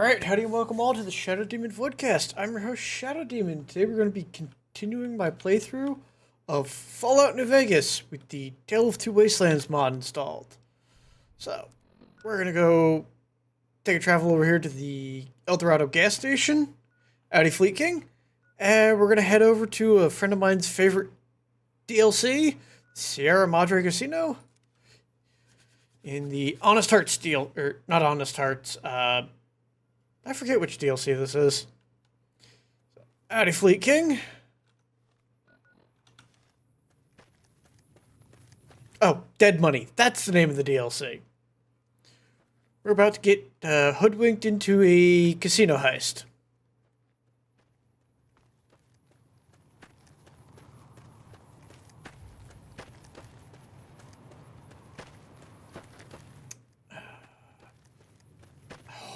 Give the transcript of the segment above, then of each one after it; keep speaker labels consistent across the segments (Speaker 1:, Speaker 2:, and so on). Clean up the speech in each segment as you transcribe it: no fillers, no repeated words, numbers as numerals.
Speaker 1: Alright, howdy and welcome all to the Shadow Demon Vodcast. I'm your host, Shadow Demon. Today we're going to be continuing my playthrough of Fallout New Vegas with the Tale of Two Wastelands mod installed. So, we're going to go take a travel over here to the El Dorado gas station, Audi Fleet King, and we're going to head over to a friend of mine's favorite DLC, Sierra Madre Casino, in the Honest Hearts deal, or not Honest Hearts, I forget which DLC this is. Howdy, Fleet King. Oh, Dead Money. That's the name of the DLC. We're about to get hoodwinked into a casino heist.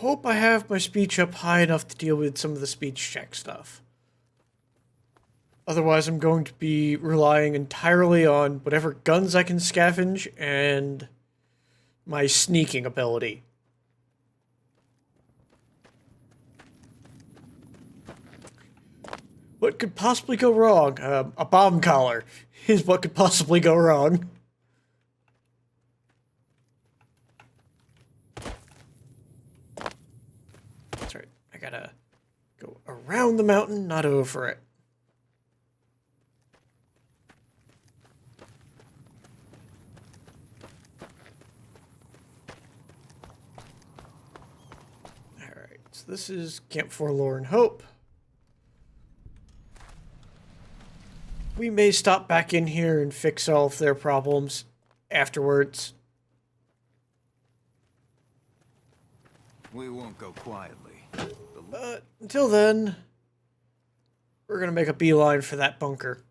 Speaker 1: Hope I have my speech up high enough to deal with some of the speech check stuff. Otherwise, I'm going to be relying entirely on whatever guns I can scavenge and my sneaking ability. What could possibly go wrong? A bomb collar is what could possibly go wrong. That's right. I gotta go around the mountain, not over it. Alright, so this is Camp Forlorn Hope. We may stop back in here and fix all of their problems afterwards.
Speaker 2: We won't go quietly.
Speaker 1: But until then, we're going to make a beeline for that bunker.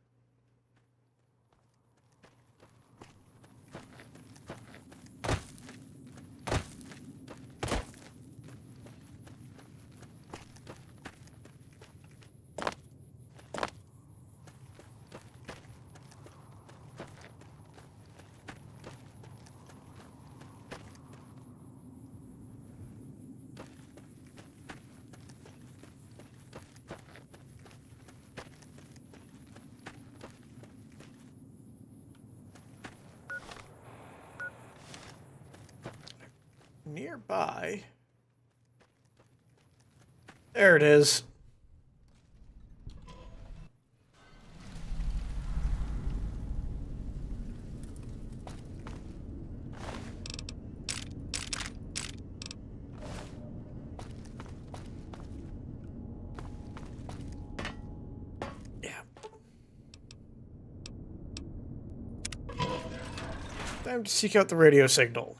Speaker 1: Nearby. There it is. Yeah. Time to seek out the radio signal.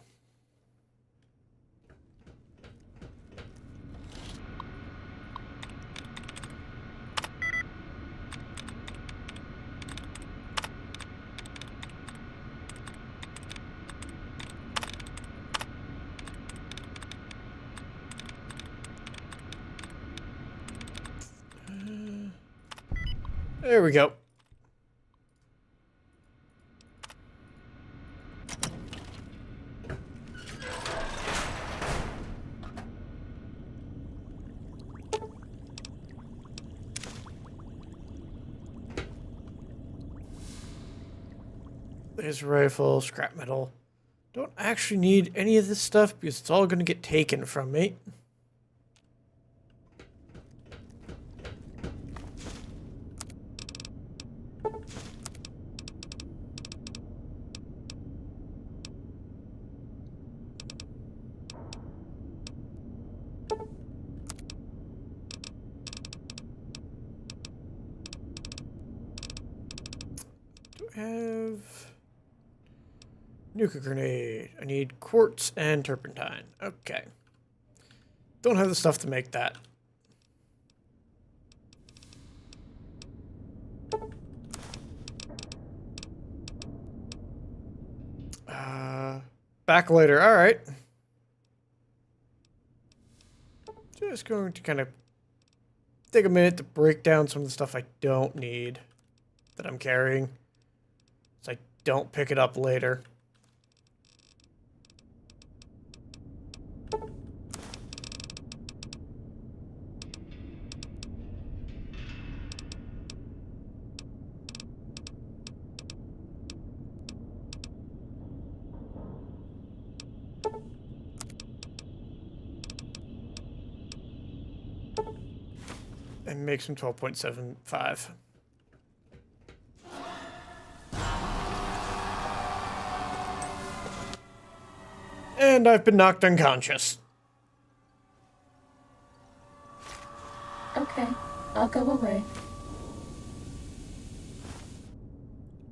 Speaker 1: There we go. There's a rifle, scrap metal. Don't actually need any of this stuff because it's all going to get taken from me. Have nuka grenade. I need quartz and turpentine. Okay. Don't have the stuff to make that. Back later. All right. Just going to kind of take a minute to break down some of the stuff I don't need that I'm carrying, so I don't pick it up later. and makes him 12.75. And I've been knocked unconscious.
Speaker 3: Okay, I'll go away.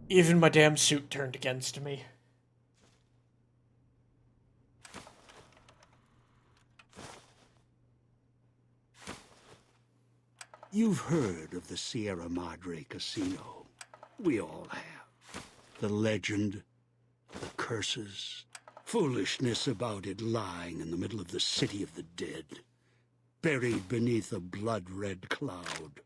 Speaker 1: Even my damn suit turned against me.
Speaker 4: You've heard of the Sierra Madre Casino. We all have. The legend, the curses, foolishness about it lying in the middle of the city of the dead, buried beneath a blood-red cloud.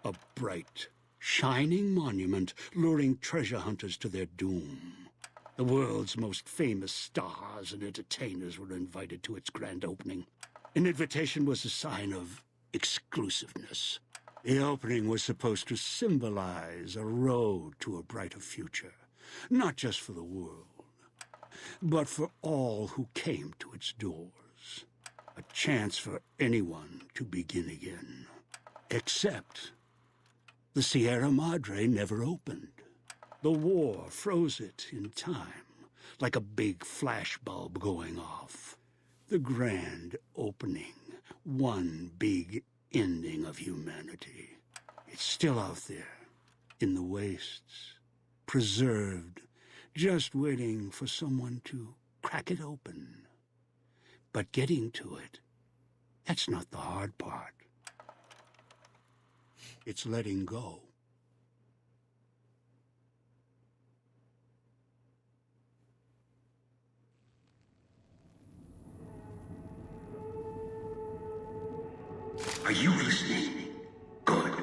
Speaker 4: A bright, shining monument luring treasure hunters to their doom. The world's most famous stars and entertainers were invited to its grand opening. An invitation was a sign of exclusiveness. The opening was supposed to symbolize a road to a brighter future, not just for the world, but for all who came to its doors. A chance for anyone to begin again. Except the Sierra Madre never opened. The war froze it in time, like a big flashbulb going off. The grand opening, one big ending of humanity. It's still out there, in the wastes, preserved, just waiting for someone to crack it open. But getting to it, that's not the hard part. It's letting go. Are you listening? Good.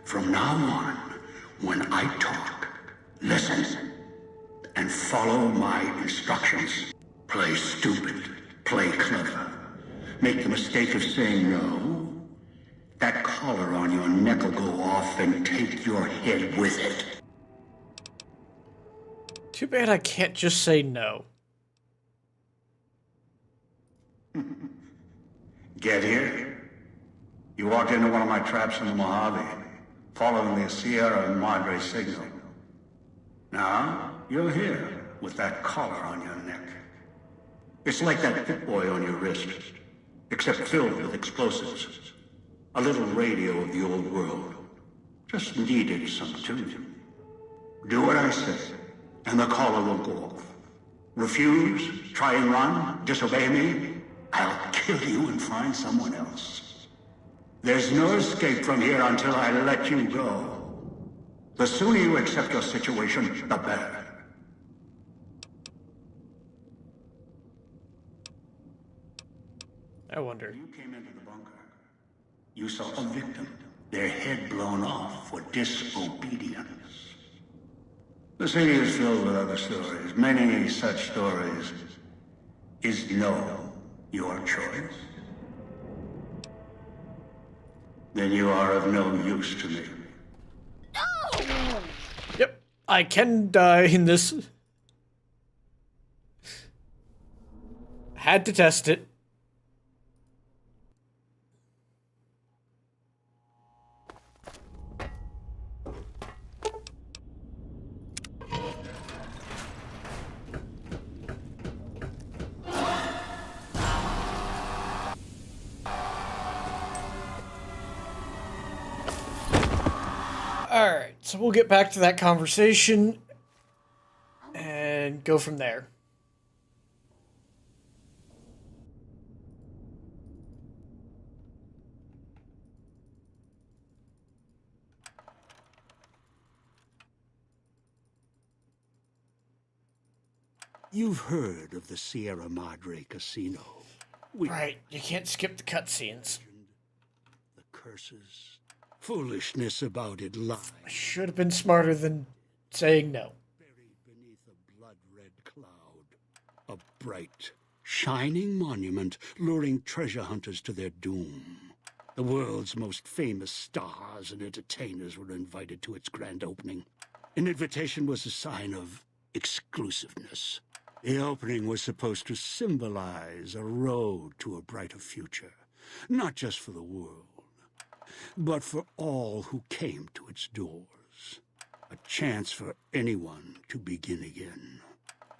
Speaker 4: From now on, when I talk, listen and follow my instructions. Play stupid, play clever. Make the mistake of saying no. That collar on your neck will go off and take your head with it.
Speaker 1: Too bad I can't just say no.
Speaker 5: Get here. You walked into one of my traps in the Mojave, following the Sierra Madre signal. Now, you're here with that collar on your neck. It's like that Pit Boy on your wrist, except filled with explosives. A little radio of the old world. Just needed some tuning. Do what I say, and the collar will go off. Refuse, try and run, disobey me, I'll kill you and find someone else. There's no escape from here until I let you go. The sooner you accept your situation, the better.
Speaker 1: I wonder.
Speaker 5: You came into the bunker. You saw a victim, their head blown off for disobedience. The city is filled with other stories, many such stories. Is no your choice? Then you are of no use to me.
Speaker 1: Yep, I can die in this. Had to test it. Alright, so we'll get back to that conversation and go from there.
Speaker 4: You've heard of the Sierra Madre Casino.
Speaker 1: Right, you can't skip the cutscenes.
Speaker 4: The curses, foolishness about it lying.
Speaker 1: Should have been smarter than saying no.
Speaker 4: Buried beneath a blood-red cloud. A bright, shining monument luring treasure hunters to their doom. The world's most famous stars and entertainers were invited to its grand opening. An invitation was a sign of exclusiveness. The opening was supposed to symbolize a road to a brighter future, not just for the world, but for all who came to its doors. A chance for anyone to begin again.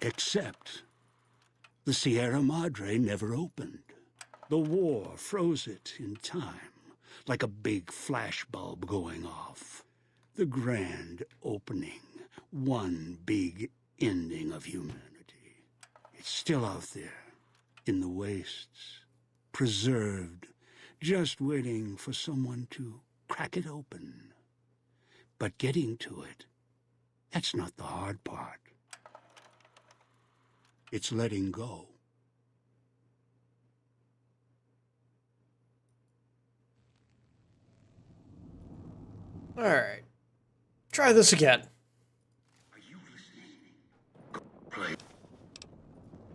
Speaker 4: Except the Sierra Madre never opened. The war froze it in time, like a big flashbulb going off. The grand opening, one big ending of humanity. It's still out there, in the wastes, preserved, just waiting for someone to crack it open. But getting to it, that's not the hard part. It's letting go.
Speaker 1: Alright. Try this again.
Speaker 5: Are you listening? Go play.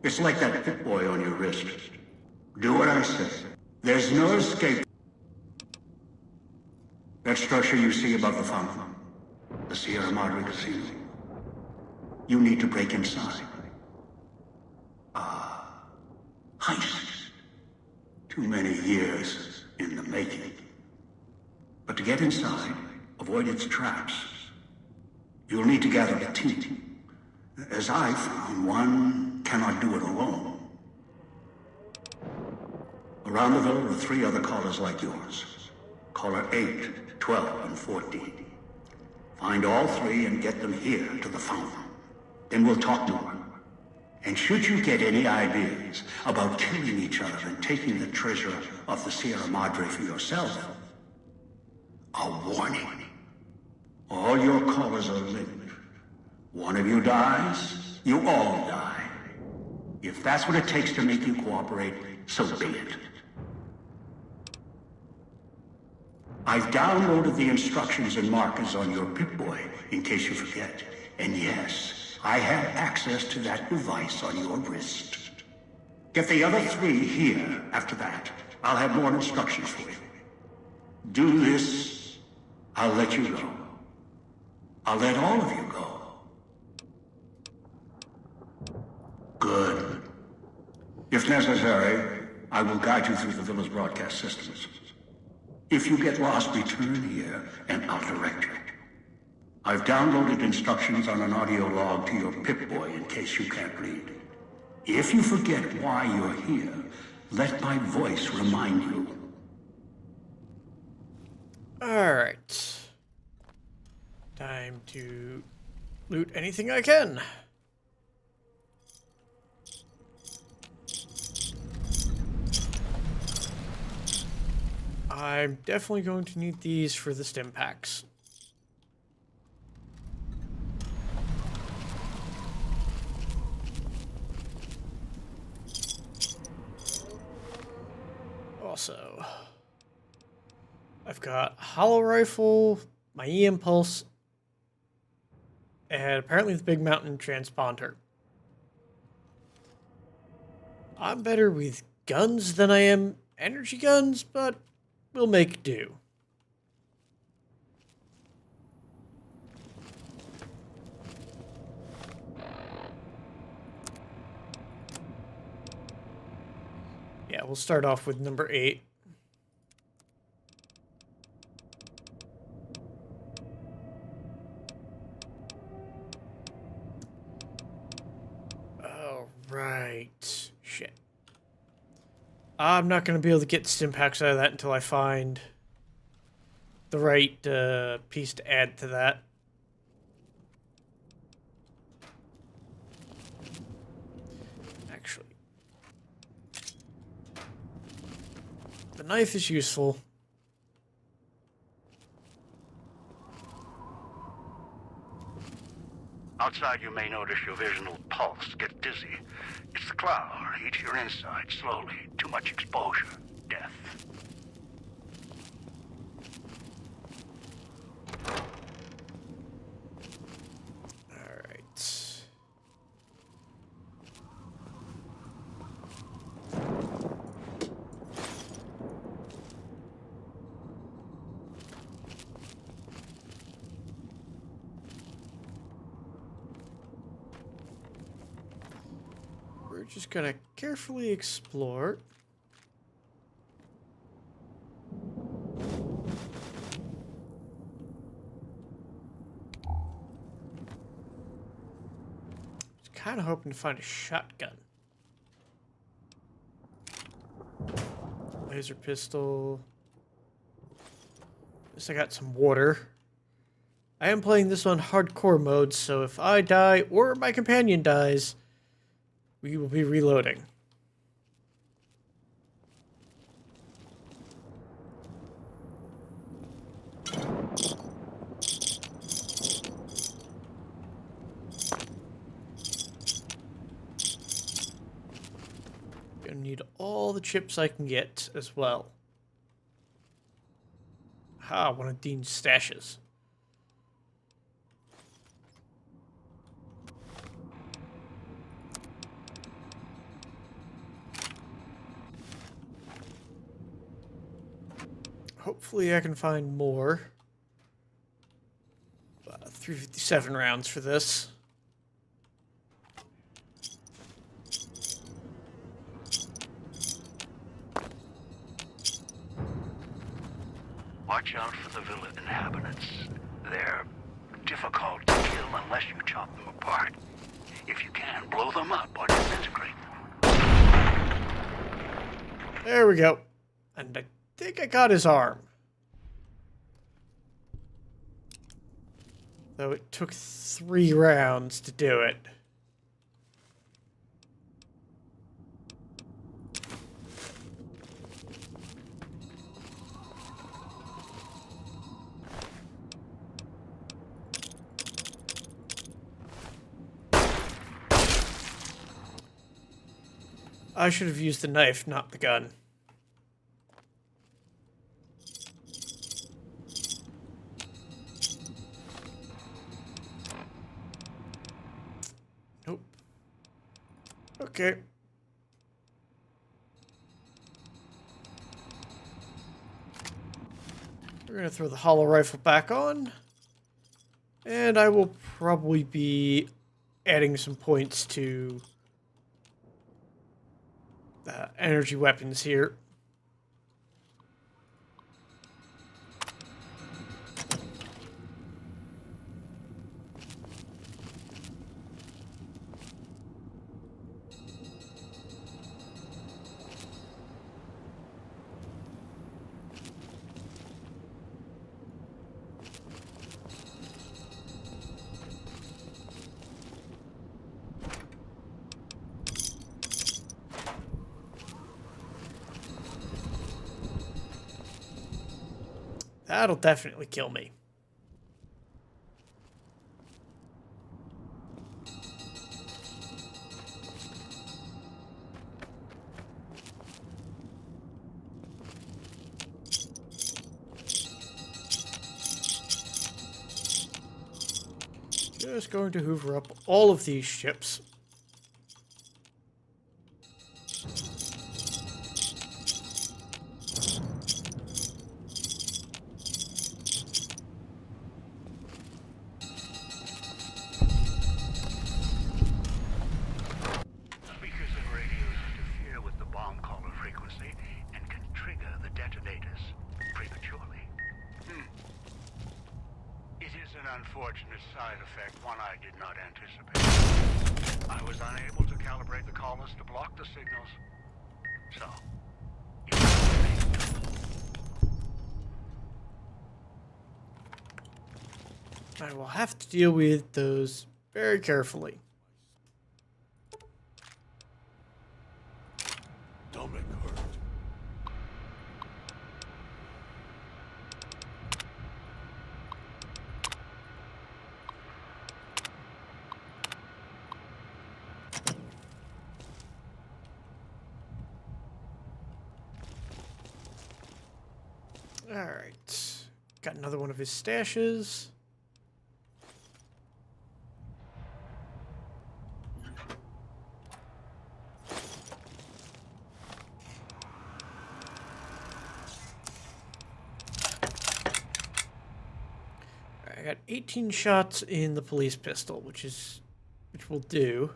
Speaker 5: It's like that pit boy on your wrist. Do what I say. There's no escape. That structure you see above the fountain, the Sierra Madre Casino. You need to break inside. Heist. Too many years in the making. But to get inside, avoid its traps. You'll need to gather a team. As I found, one cannot do it alone. Around the villa are 3 other callers like yours. Caller 8, 12, and 14. Find all 3 and get them here to the fountain. Then we'll talk more. And should you get any ideas about killing each other and taking the treasure of the Sierra Madre for yourself, a warning. All your callers are linked. One of you dies, you all die. If that's what it takes to make you cooperate, so be it. I've downloaded the instructions and markers on your Pip-Boy, in case you forget. And yes, I have access to that device on your wrist. Get the other 3 here after that. I'll have more instructions for you. Do this, I'll let you go. I'll let all of you go. Good. If necessary, I will guide you through the villa's broadcast systems. If you get lost, return here, and I'll direct you. I've downloaded instructions on an audio log to your Pip-Boy in case you can't read. If you forget why you're here, let my voice remind you.
Speaker 1: Alright. Time to loot anything I can. I'm definitely going to need these for the stim packs. Also, I've got a hollow rifle, my E-Impulse, and apparently the big mountain transponder. I'm better with guns than I am energy guns, but we'll make do. Yeah, we'll start off with number 8. Oh, right. Shit. I'm not going to be able to get stim packs out of that until I find the right piece to add to that. Actually, the knife is useful.
Speaker 5: Outside, you may notice your vision will pulse, get dizzy. It's the cloud. Eat your inside slowly. Too much exposure. Death.
Speaker 1: Alright. We're just gonna carefully explore. kind of hoping to find a shotgun. Laser pistol. At least I got some water. I am playing this on hardcore mode, so if I die or my companion dies, we will be reloading. Gonna need all the chips I can get as well. Ah, one of Dean's stashes. Hopefully I can find more. 357 rounds for this.
Speaker 4: Watch out for the villa inhabitants. They're difficult to kill unless you chop them apart. If you can, blow them up or disintegrate them.
Speaker 1: There we go. And I think I got his arm. Though it took 3 rounds to do it. I should have used the knife, not the gun. Nope. Okay. We're going to throw the hollow rifle back on. And I will probably be adding some points to energy weapons here. That'll definitely kill me. Just going to hoover up all of these ships.
Speaker 4: Speakers and radios interfere with the bomb caller frequency and can trigger the detonators prematurely. It is an unfortunate side effect, one I did not anticipate. I was unable to calibrate the callers to block the signals. So,
Speaker 1: I will have to deal with those very carefully.
Speaker 3: Stomach hurt.
Speaker 1: Alright. Got another one of his stashes. I got 18 shots in the police pistol, which will do.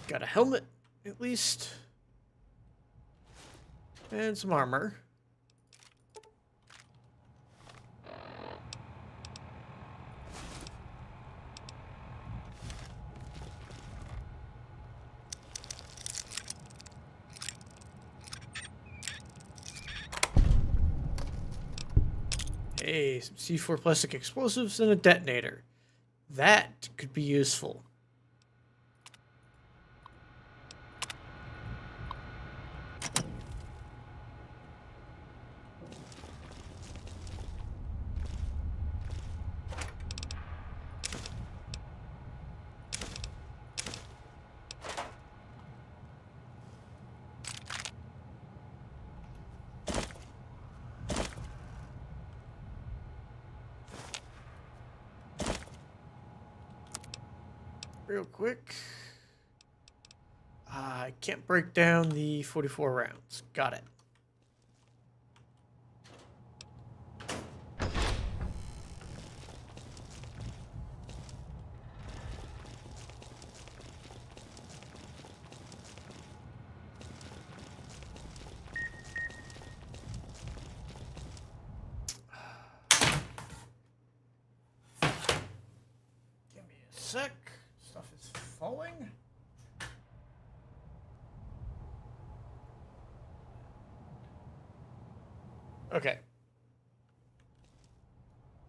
Speaker 1: Got a helmet, at least. And some armor. Hey, some C4 plastic explosives and a detonator. That could be useful. Real quick. I can't break down the 44 rounds. Got it. Give me a sec. Stuff is falling. Okay.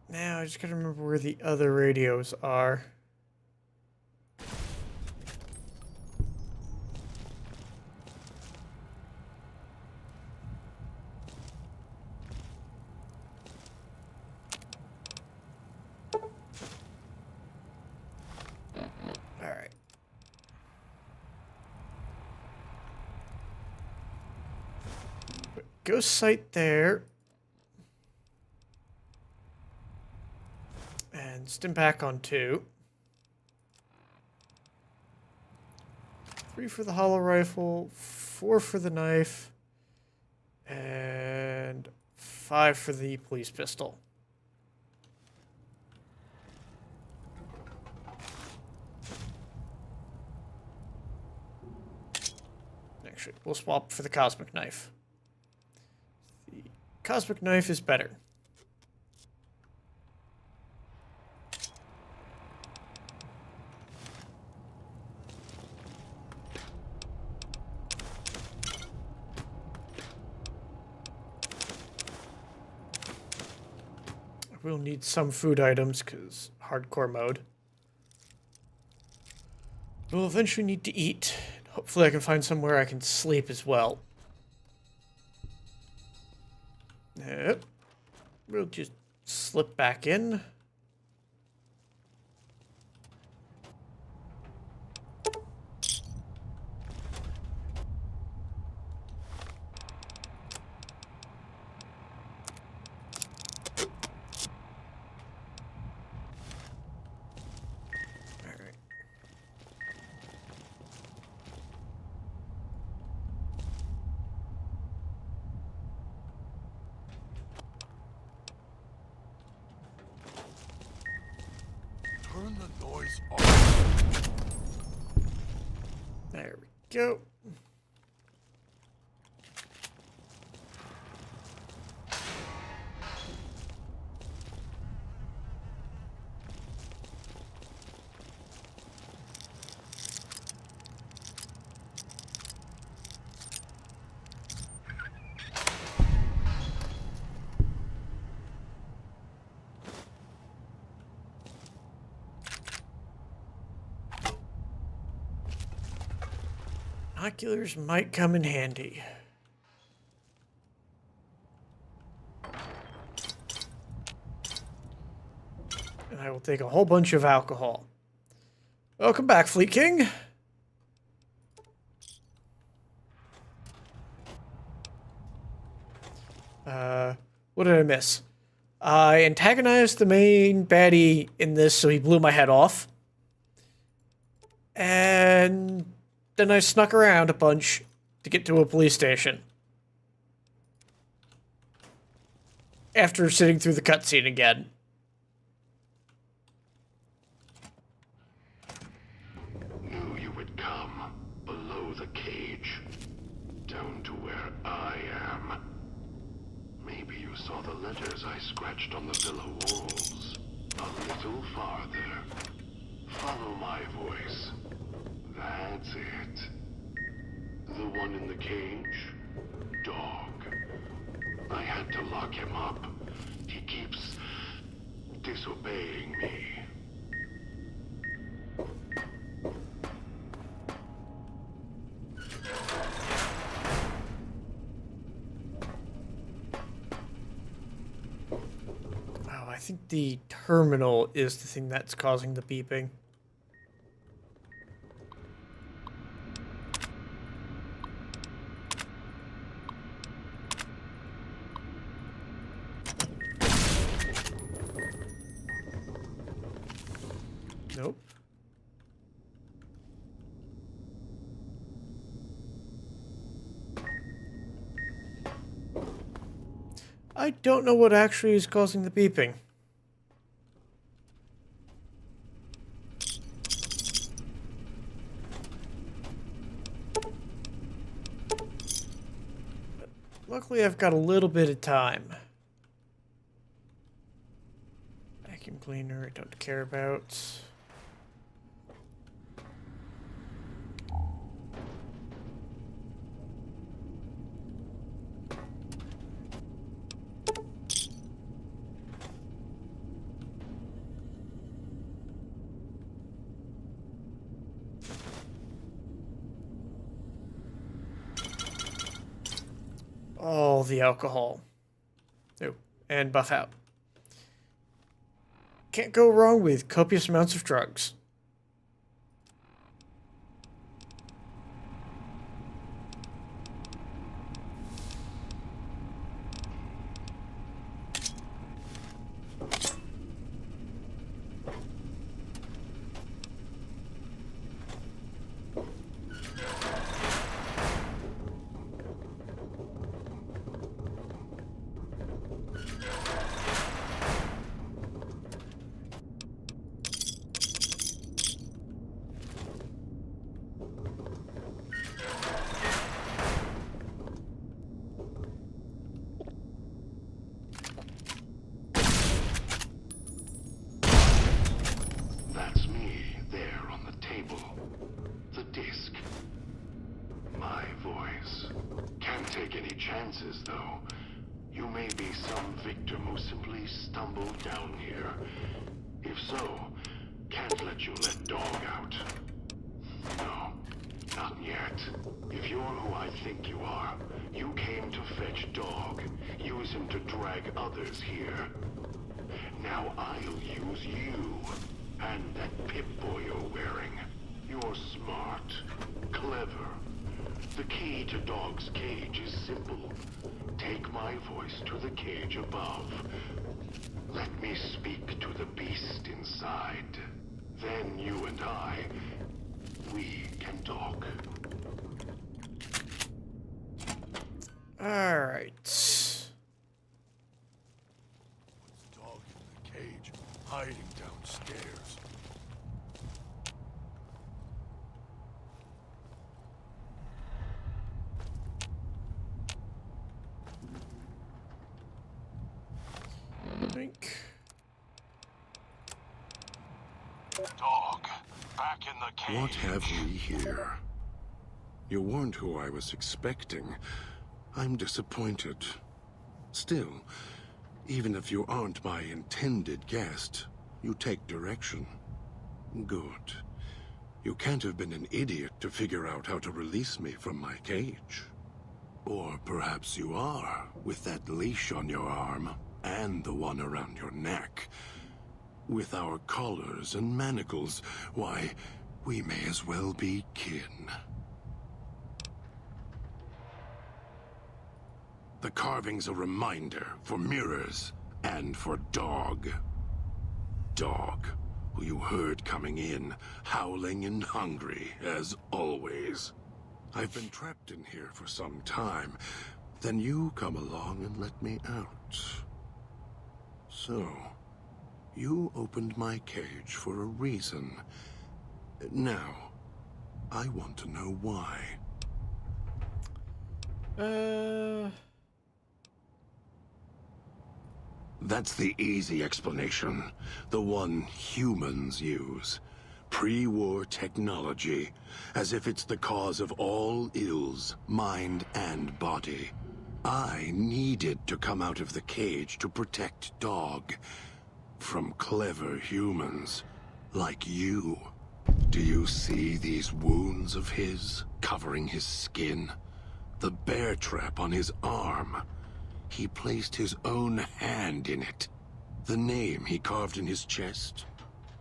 Speaker 1: Now I just gotta remember where the other radios are. Alright. Ghost site there. And stim pack on 2. 3 for the hollow rifle, 4 for the knife, and 5 for the police pistol. Actually, we'll swap for the cosmic knife. The cosmic knife is better. We'll need some food items, because hardcore mode. We'll eventually need to eat. Hopefully I can find somewhere I can sleep as well. Yep. We'll just slip back in.
Speaker 2: Turn the noise off.
Speaker 1: There we go. Binoculars might come in handy. And I will take a whole bunch of alcohol. Welcome back, Fleet King. What did I miss? I antagonized the main baddie in this, so he blew my head off. And then I snuck around a bunch to get to a police station. After sitting through the cutscene again.
Speaker 3: Knew you would come. below the cage, down to where I am. Maybe you saw the letters I scratched on the villa walls. A little farther. Follow my voice. That's it. The one in the cage? Dog. I had to lock him up. He keeps disobeying me.
Speaker 1: Oh, I think the terminal is the thing that's causing the beeping. Nope. I don't know what actually is causing the beeping. But luckily, I've got a little bit of time. Vacuum cleaner, I don't care about. All the alcohol. Oh, and buff out. Can't go wrong with copious amounts of drugs.
Speaker 3: That's me, there on the table. The disc. My voice. Can't take any chances, though. You may be some victim who simply stumbled down here. If so, can't let you let Dog out. No, not yet. If you're who I think you are, you came to fetch Dog. Use him to drag others here. Now I'll use you. And that Pip-Boy you're wearing. You're smart. Clever. The key to Dog's cage is simple. Take my voice to the cage above. Let me speak to the beast inside. Then you and I, we can talk.
Speaker 1: Alright.
Speaker 2: Dog in the cage, hiding downstairs.
Speaker 1: Think.
Speaker 2: Dog, back in the cage.
Speaker 6: What have we here? You weren't who I was expecting. I'm disappointed. Still, even if you aren't my intended guest, you take direction. Good. You can't have been an idiot to figure out how to release me from my cage. Or perhaps you are, with that leash on your arm, and the one around your neck. With our collars and manacles, why, we may as well be kin. The carving's a reminder for mirrors and for Dog. Dog, who you heard coming in, howling and hungry, as always. I've been trapped in here for some time. Then you come along and let me out. So, you opened my cage for a reason. Now, I want to know why. That's the easy explanation. The one humans use. Pre-war technology. As if it's the cause of all ills, mind and body. I needed to come out of the cage to protect Dog. From clever humans. Like you. Do you see these wounds of his, covering his skin? The bear trap on his arm. He placed his own hand in it. The name he carved in his chest.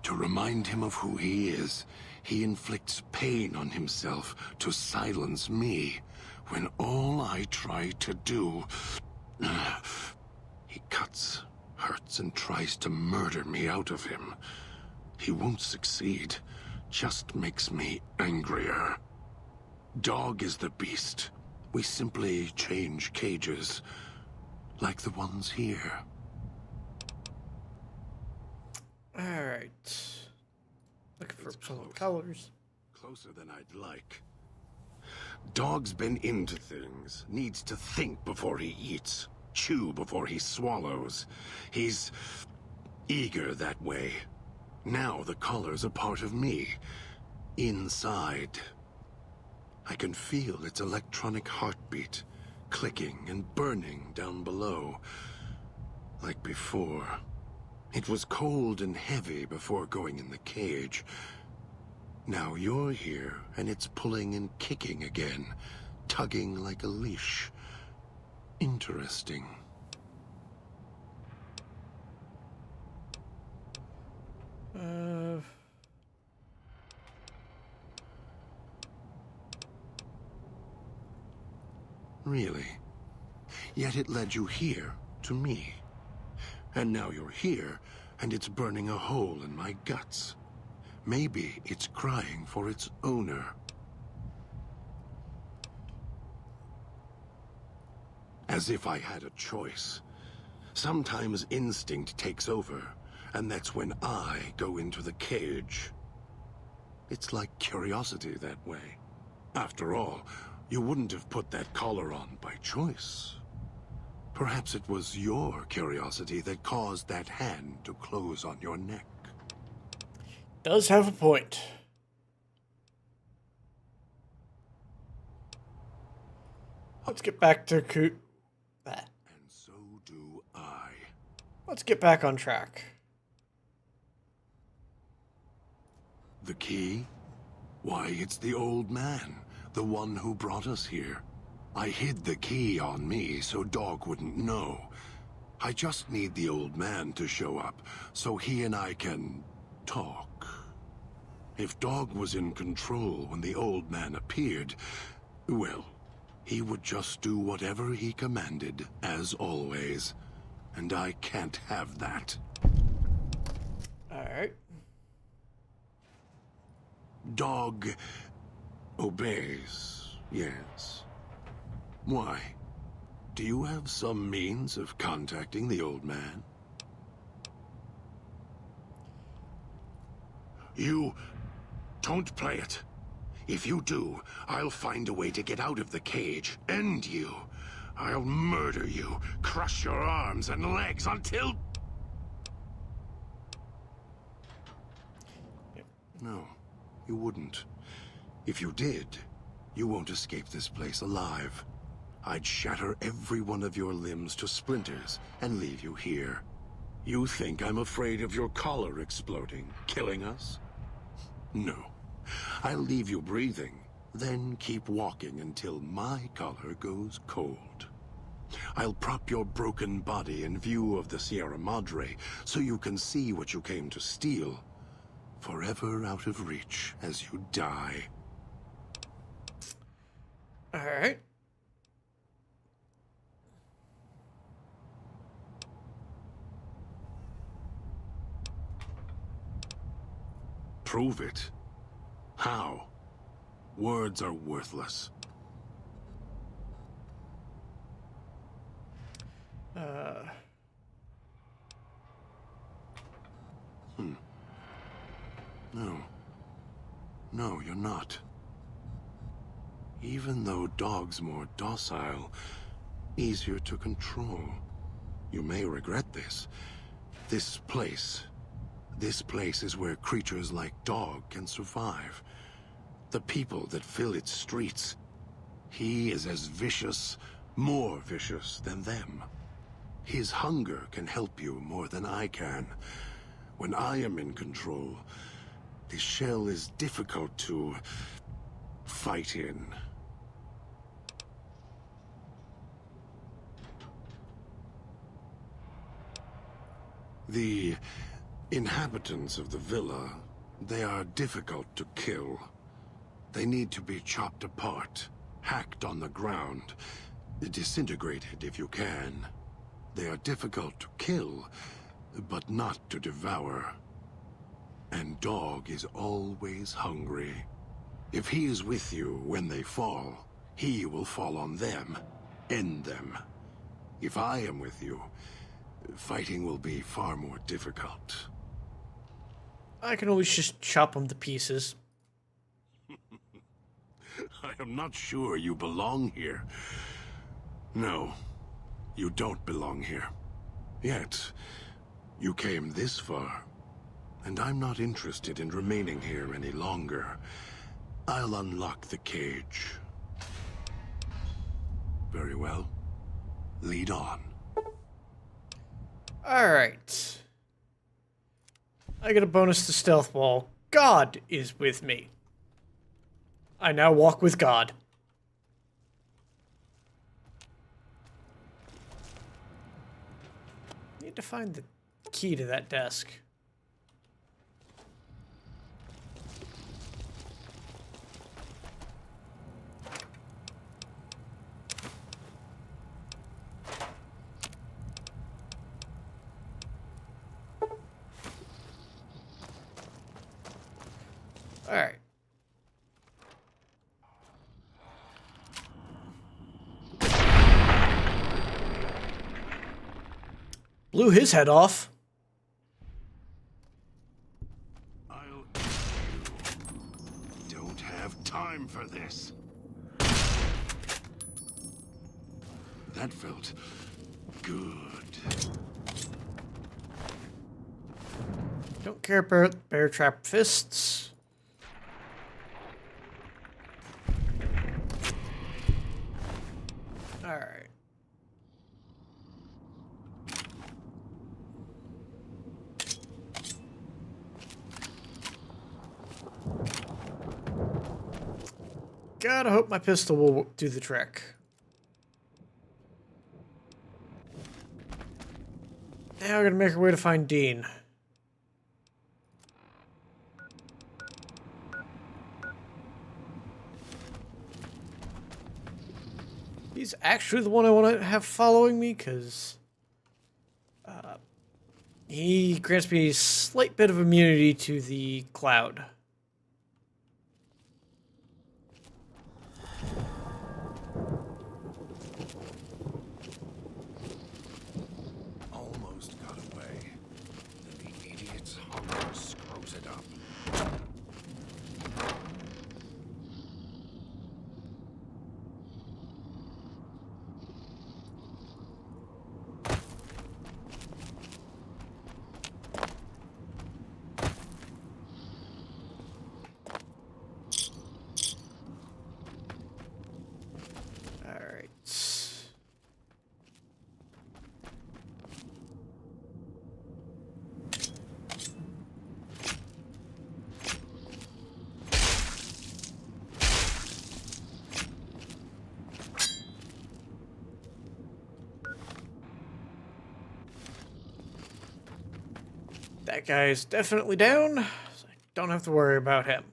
Speaker 6: To remind him of who he is, he inflicts pain on himself to silence me, when all I try to do... He cuts, hurts, and tries to murder me out of him. He won't succeed, just makes me angrier. Dog is the beast. We simply change cages. Like the ones here.
Speaker 1: Alright. Looking for
Speaker 6: It's
Speaker 1: fellow
Speaker 6: close.
Speaker 1: colors.
Speaker 6: Closer than I'd like. Dog's been into things. Needs to think before he eats. Chew before he swallows. He's eager that way. Now the collar's a part of me. Inside. I can feel its electronic heartbeat. Clicking and burning down below. Like before. It was cold and heavy before going in the cage. Now you're here, and it's pulling and kicking again. Tugging like a leash. Interesting. Really? Yet it led you here, to me. And now you're here, and it's burning a hole in my guts. Maybe it's crying for its owner. As if I had a choice. Sometimes instinct takes over, and that's when I go into the cage. It's like curiosity that way. After all, you wouldn't have put that collar on by choice. Perhaps it was your curiosity that caused that hand to close on your neck.
Speaker 1: Does have a point. Let's get back to
Speaker 6: And so do I.
Speaker 1: Let's get back on track.
Speaker 6: The key? Why, it's the old man. The one who brought us here. I hid the key on me so Dog wouldn't know. I just need the old man to show up so he and I can talk. If Dog was in control when the old man appeared, well, he would just do whatever he commanded, as always. And I can't have that.
Speaker 1: Alright.
Speaker 6: Dog obeys, yes. Why? Do you have some means of contacting the old man? You don't play it. If you do, I'll find a way to get out of the cage, end you. I'll murder you, crush your arms and legs until... No, you wouldn't. If you did, you won't escape this place alive. I'd shatter every one of your limbs to splinters and leave you here. You think I'm afraid of your collar exploding, killing us? No. I'll leave you breathing, then keep walking until my collar goes cold. I'll prop your broken body in view of the Sierra Madre so you can see what you came to steal. Forever out of reach as you die.
Speaker 1: Alright.
Speaker 6: Prove it. How? Words are worthless. No. No, you're not. even though dogs more docile, easier to control. You may regret this. This place is where creatures like dog can survive. The people that fill its streets. He is as vicious, more vicious than them. His hunger can help you more than I can. When I am in control, this shell is difficult to fight in. The inhabitants of the villa, they are difficult to kill. They need to be chopped apart, hacked on the ground, disintegrated if you can. They are difficult to kill, but not to devour. And Dog is always hungry. If he is with you when they fall, he will fall on them, end them. If I am with you, fighting will be far more difficult.
Speaker 1: I can always just chop them to pieces.
Speaker 6: I am not sure you belong here. No, you don't belong here. Yet, you came this far, and I'm not interested in remaining here any longer. I'll unlock the cage. Very well. Lead on.
Speaker 1: Alright. I get a bonus to stealth wall. God is with me. I now walk with God. Need to find the key to that desk. Alright. Blew his head off.
Speaker 6: Don't have time for this. That felt good.
Speaker 1: Don't care about bear trap fists. Alright. Gotta hope my pistol will do the trick. Now we're gonna make our way to find Dean. He's actually the one I want to have following me, because he grants me a slight bit of immunity to the cloud.
Speaker 6: Almost got away. Then the idiot's hunger screws it up.
Speaker 1: Alright. That guy's definitely down, so I don't have to worry about him.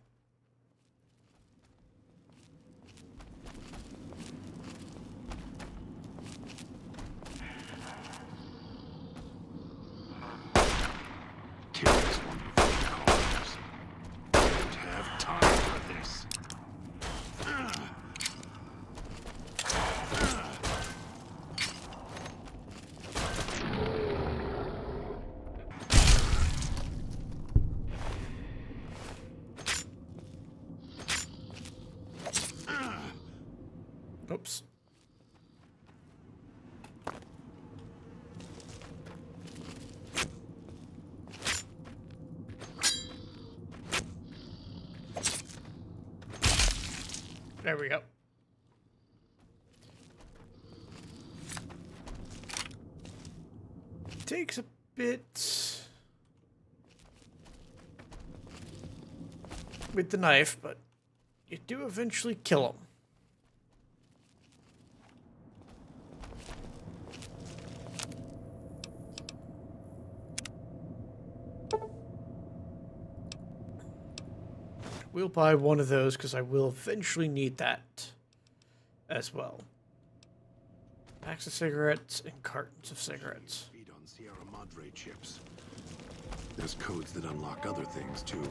Speaker 6: Kill this one before he calls. Don't have time for this.
Speaker 1: Oops. There we go. Takes a bit with the knife, but you do eventually kill him. We'll buy one of those because I will eventually need that as well. Packs of cigarettes and cartons of cigarettes.
Speaker 6: Feed on Sierra Madre chips. There's codes that unlock other things too.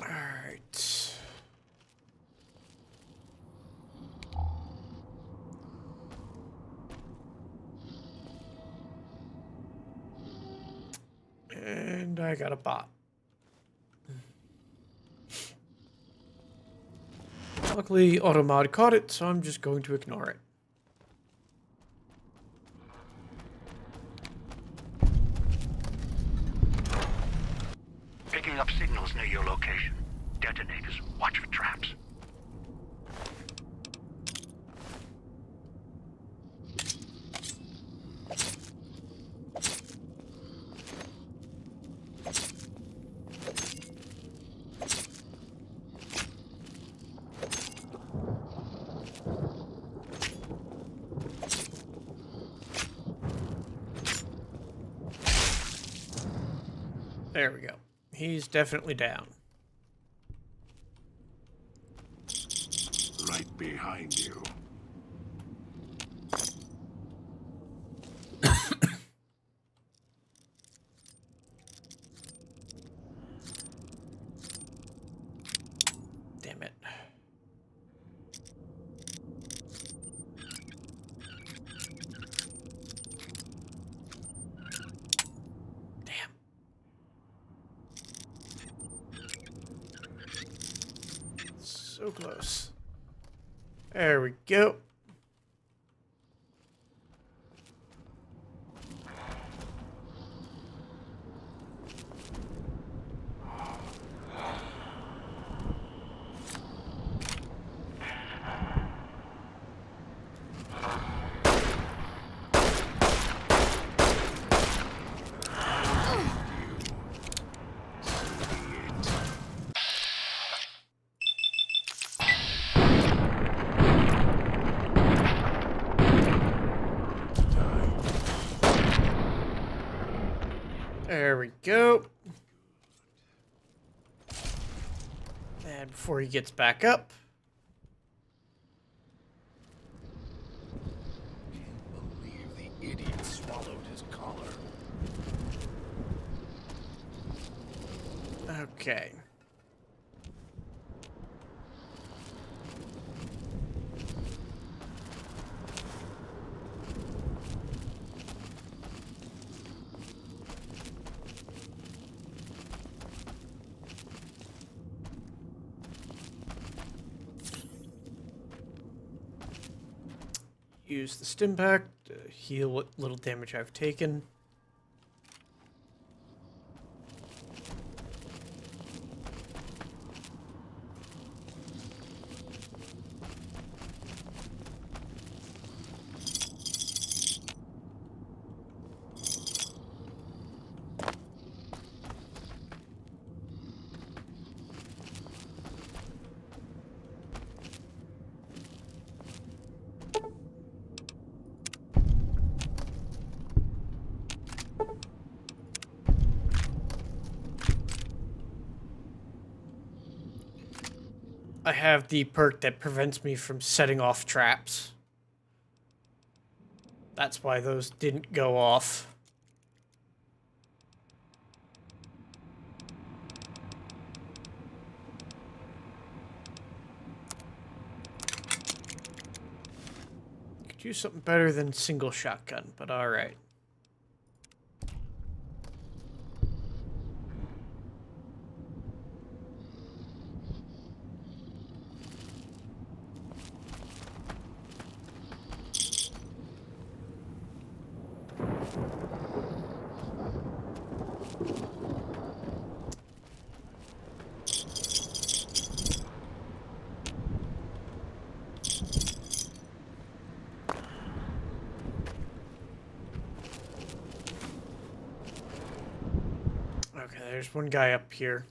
Speaker 1: Alright. And I got a bot. Luckily, Automod caught it, so I'm just going to ignore it.
Speaker 5: Picking up signals near your location. Detonators. Watch for traps.
Speaker 1: There we go. He's definitely down.
Speaker 6: Right behind you.
Speaker 1: Damn it. Damn. So close. There we go. There we go. And before he gets back up,
Speaker 6: Can't believe the idiot swallowed his collar.
Speaker 1: okay. Use the stim pack to heal what little damage I've taken. I have the perk that prevents me from setting off traps. That's why those didn't go off. do something better than single shotgun, but alright. Okay, there's one guy up here.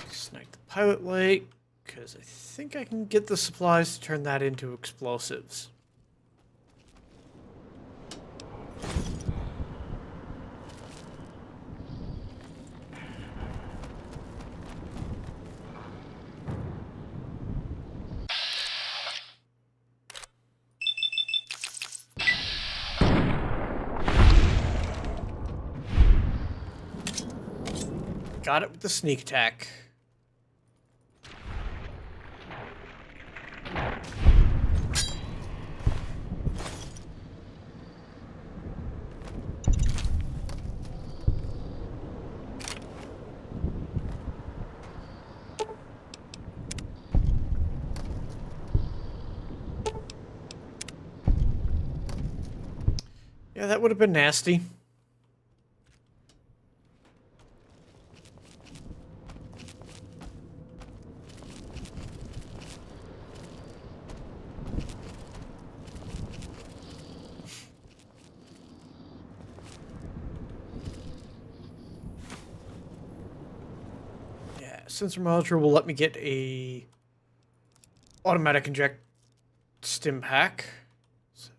Speaker 1: Snag the pilot light, because I think I can get the supplies to turn that into explosives. Got it with the sneak attack. Yeah, that would have been nasty. Yeah, sensor module will let me get a automatic inject stim pack. So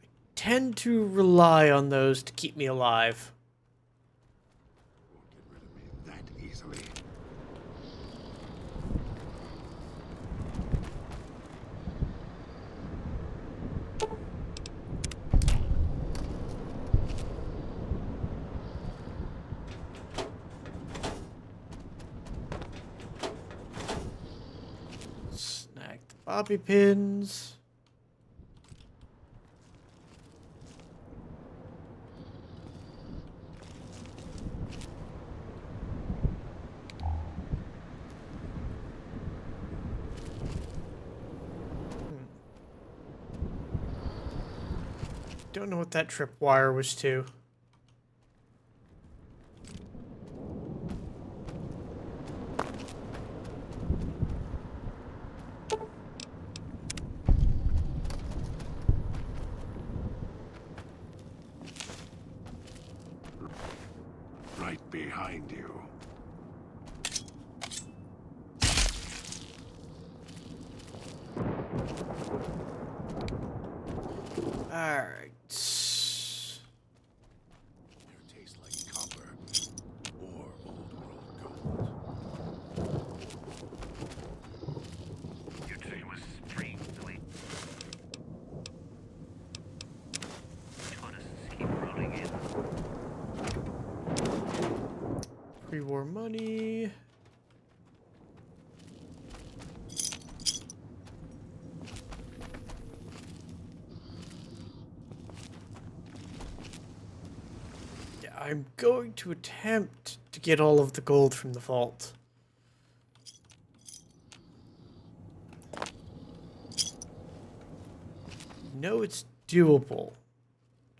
Speaker 1: I tend to rely on those to keep me alive.
Speaker 6: Won't get rid of me that easily.
Speaker 1: Snag the bobby pins. Don't know what that tripwire was to.
Speaker 6: Right behind you.
Speaker 1: Alright.
Speaker 6: You taste like copper or old world gold.
Speaker 7: You'd say it was free, Billy. Taught us to keep running in.
Speaker 1: Pre-war money. Yeah, I'm going to attempt to get all of the gold from the vault. No, it's doable.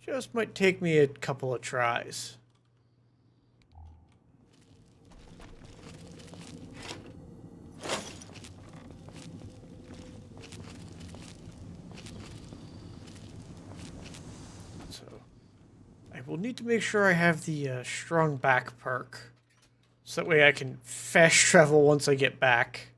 Speaker 1: Just might take me a couple of tries. So, I will need to make sure I have the strong back perk. So that way I can fast travel once I get back.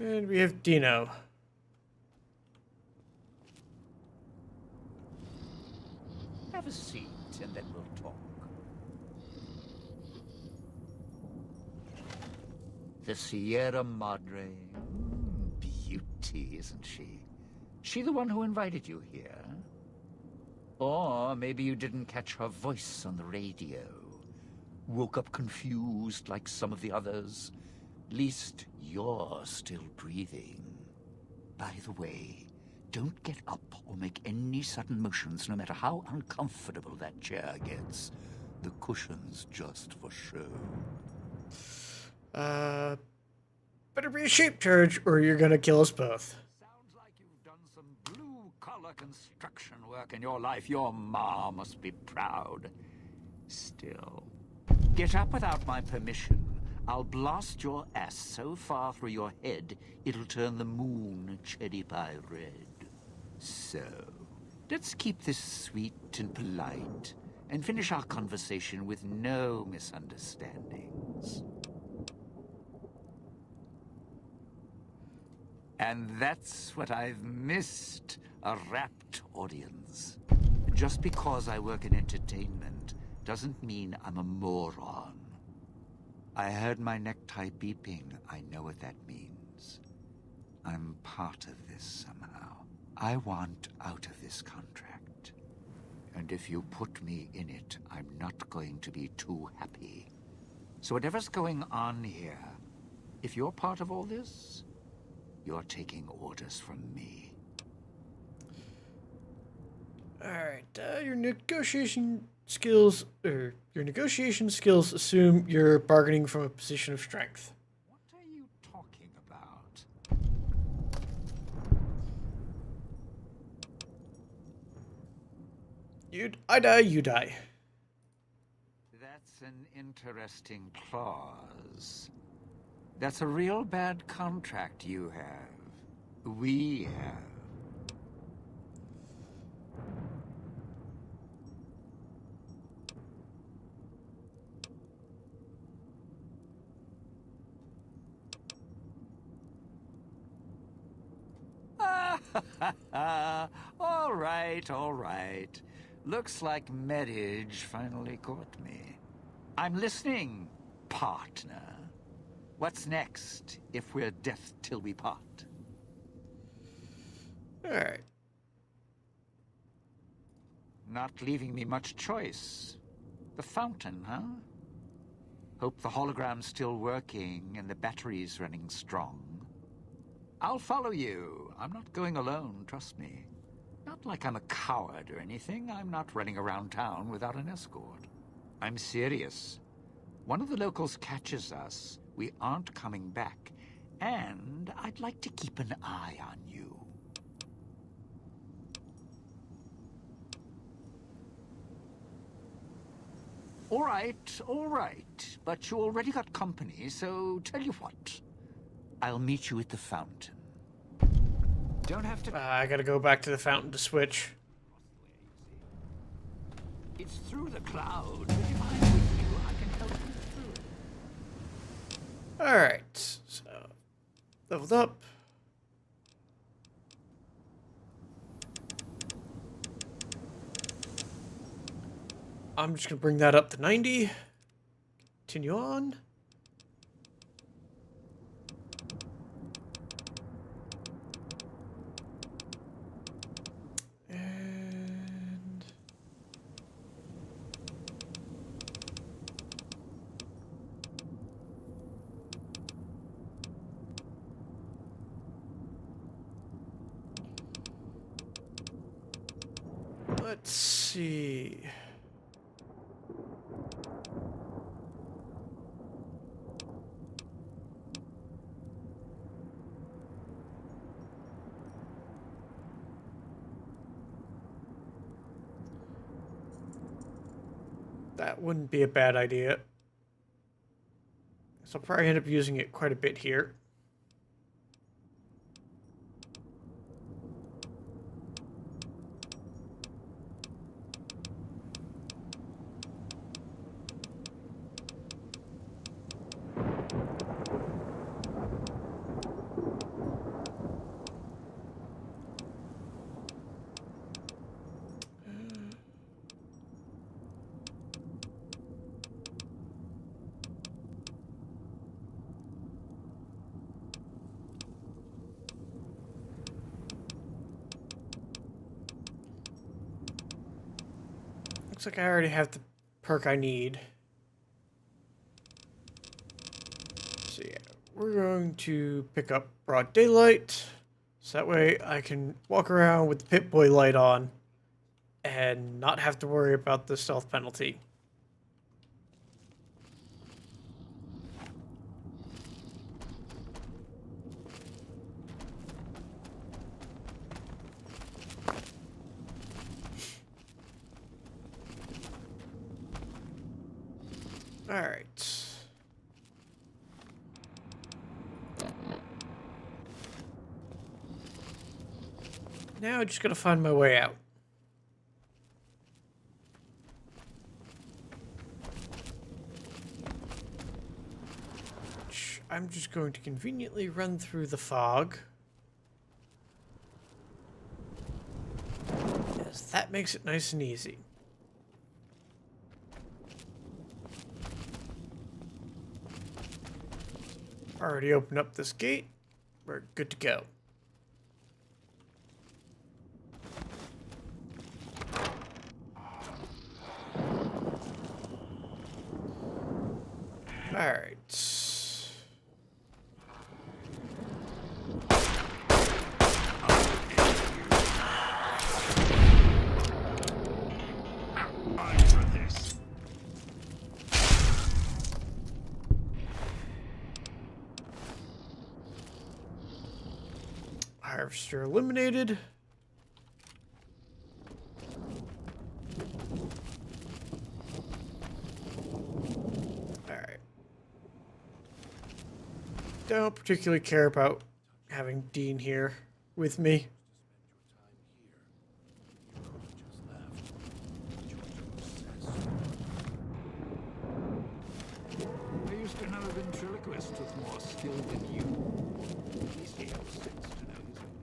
Speaker 1: And we have Dino.
Speaker 8: Have a seat, and then we'll talk. The Sierra Madre. Beauty, isn't she? She the one who invited you here? Or maybe you didn't catch her voice on the radio. Woke up confused like some of the others. Least you're still breathing. By the way, don't get up or make any sudden motions, no matter how uncomfortable that chair gets. The cushion's just for show.
Speaker 1: Better be a shape charge or you're gonna kill us both.
Speaker 8: Sounds like you've done some blue-collar construction work in your life. Your ma must be proud. Still, get up without my permission. I'll blast your ass so far through your head, it'll turn the moon cherry pie red. So, let's keep this sweet and polite, and finish our conversation with no misunderstandings. And that's what I've missed, a rapt audience. Just because I work in entertainment doesn't mean I'm a moron. I heard my necktie beeping. I know what that means. I'm part of this somehow. I want out of this contract. And if you put me in it, I'm not going to be too happy. So whatever's going on here, if you're part of all this, you're taking orders from me.
Speaker 1: Alright, your negotiation skills assume you're bargaining from a position of strength.
Speaker 8: What are you talking about?
Speaker 1: I die, you die.
Speaker 8: That's an interesting clause. That's a real bad contract you have. We have. All right. Looks like marriage finally caught me. I'm listening, partner. What's next, if we're death till we part?
Speaker 1: Alright.
Speaker 8: Not leaving me much choice. The fountain, huh? Hope the hologram's still working and the battery's running strong. I'll follow you. I'm not going alone, trust me. Not like I'm a coward or anything. I'm not running around town without an escort. I'm serious. One of the locals catches us, we aren't coming back. And I'd like to keep an eye on you. All right. But you already got company, so tell you what. I'll meet you at the fountain. Don't have to...
Speaker 1: I gotta go back to the fountain to switch.
Speaker 8: It's through the cloud, but if I'm with you, I can help you through it.
Speaker 1: Alright, so leveled up. I'm just gonna bring that up to 90. Continue on. And let's see. That wouldn't be a bad idea. So I'll probably end up using it quite a bit here. Looks like I already have the perk I need. So yeah, we're going to pick up broad daylight. So that way I can walk around with the Pip-Boy light on and not have to worry about the stealth penalty. Alright. Now I just gotta find my way out. I'm just going to conveniently run through the fog, as that makes it nice and easy. Already opened up this gate. We're good to go. Alright. Harvester eliminated. Alright. Don't particularly care about having Dean here with me.
Speaker 8: I used to know a ventriloquist with more skill than you. At least he has sense to know his own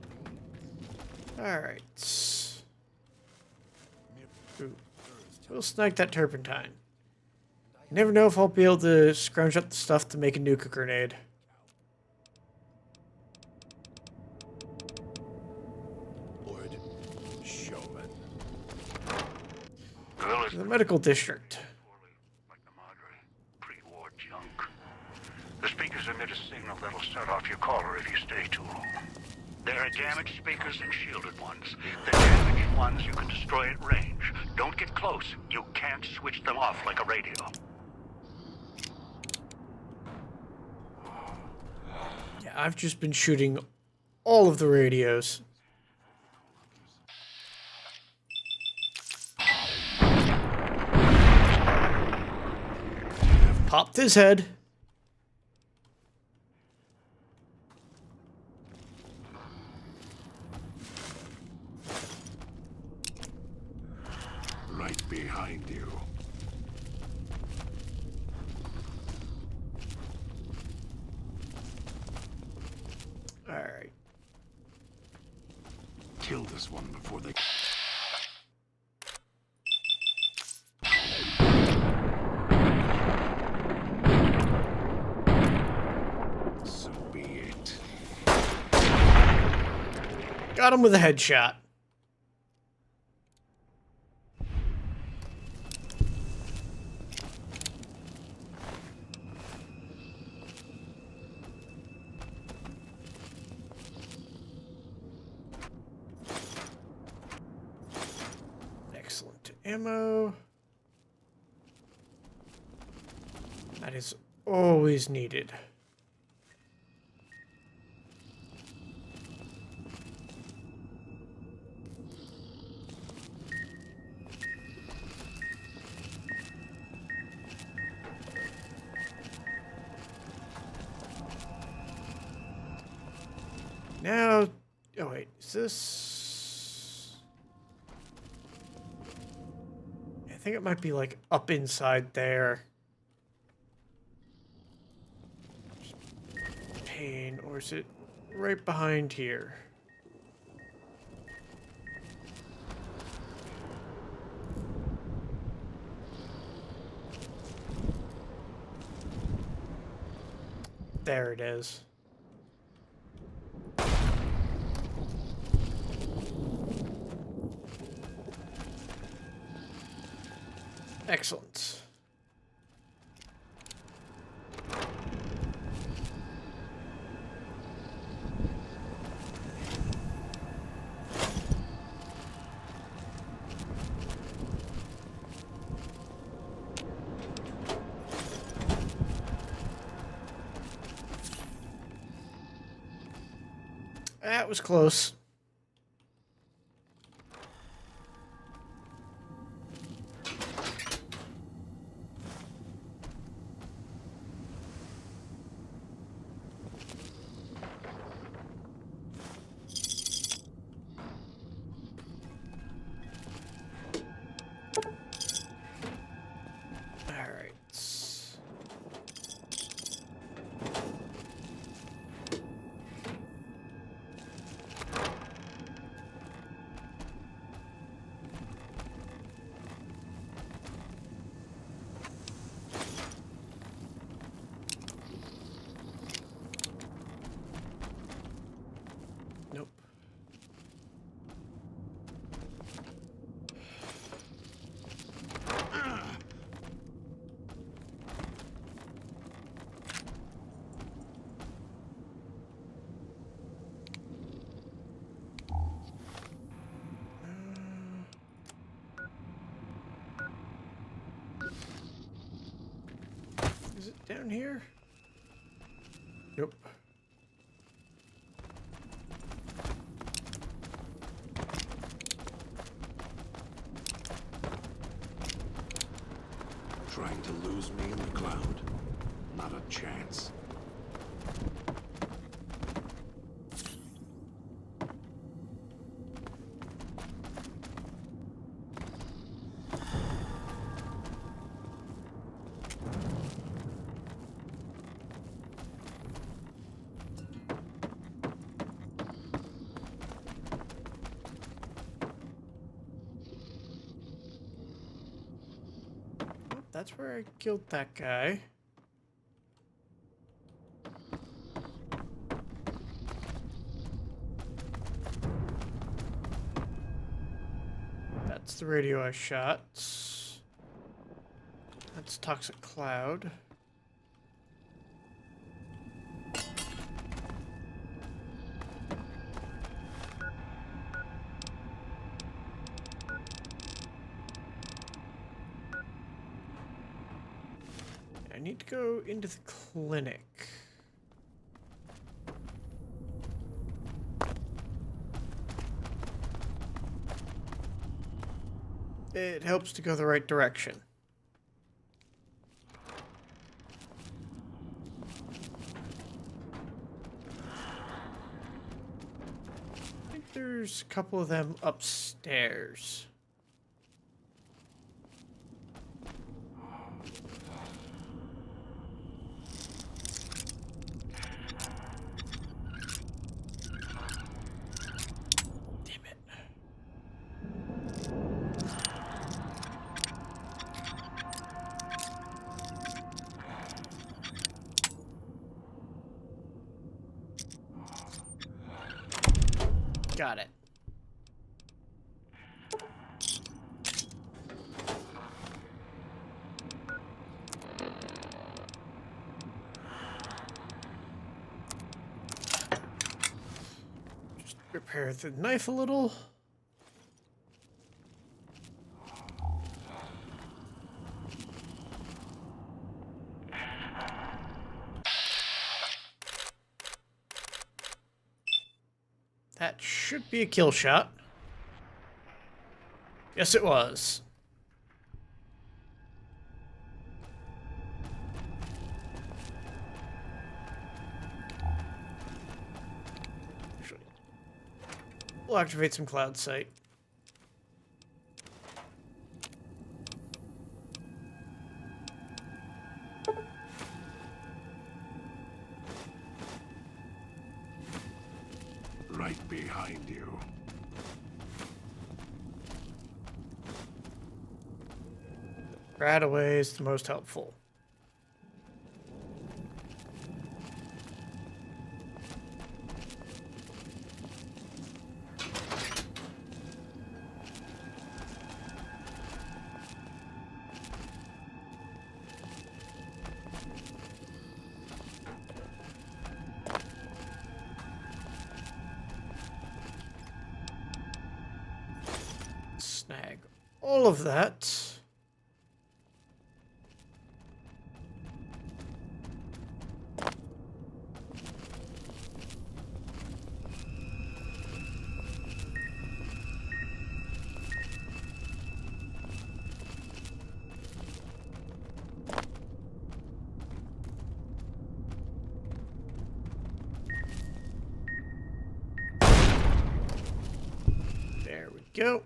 Speaker 8: needs.
Speaker 1: Alright. Ooh. We'll snag that turpentine. You never know if I'll be able to scrounge up the stuff to make a nuke grenade.
Speaker 2: Lord, showman.
Speaker 1: The medical district.
Speaker 5: Like the Madre. Pre-war junk. The speakers emit a signal that'll start off your caller if you stay too long. There are damaged speakers and shielded ones. The damaged ones you can destroy at range. Don't get close. You can't switch them off like a radio.
Speaker 1: Yeah, I've just been shooting all of the radios. Popped his head.
Speaker 6: Right behind you.
Speaker 1: Alright.
Speaker 6: Kill this one before they... So be it.
Speaker 1: Got him with a headshot. Excellent ammo. That is always needed. Now, oh wait, is this? I think it might be like up inside there. Pain, or is it right behind here? There it is. Excellent. That was close. All right. Nope. Is it down here? Nope.
Speaker 6: Trying to lose me in the cloud? Not a chance.
Speaker 1: That's where I killed that guy. That's the radio I shot. That's Toxic Cloud. I need to go into the clinic. It helps to go the right direction. I think there's a couple of them upstairs. Damn it. Got it. Just repair the knife a little. That should be a kill shot. Yes, it was. Actually, we'll activate some cloud sight.
Speaker 6: Right behind you.
Speaker 1: Right away is the most helpful. snag all of that. There we go.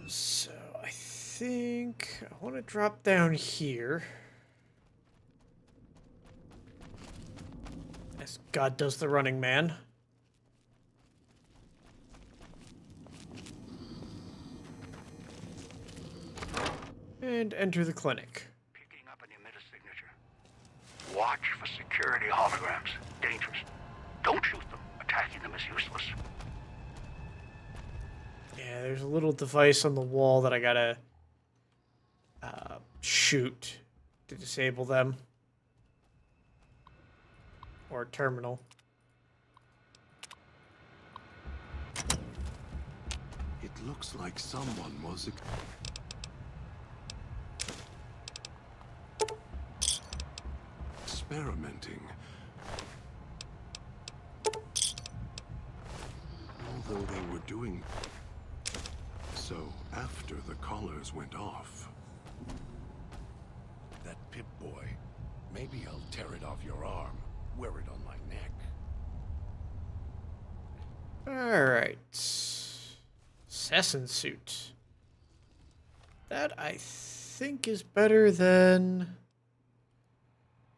Speaker 1: So I think I want to drop down here. As God does the running man. And enter the clinic.
Speaker 5: Picking up an emitter signature. Watch for security holograms. Dangerous. Don't shoot them. Attacking them is useless.
Speaker 1: Yeah, there's a little device on the wall that I gotta shoot to disable them. Or terminal.
Speaker 6: It looks like someone was experimenting. Although they were doing so after the collars went off.
Speaker 2: That Pip-Boy. Maybe I'll tear it off your arm. Wear it on my neck.
Speaker 1: Alright. Assassin suit. That I think is better than...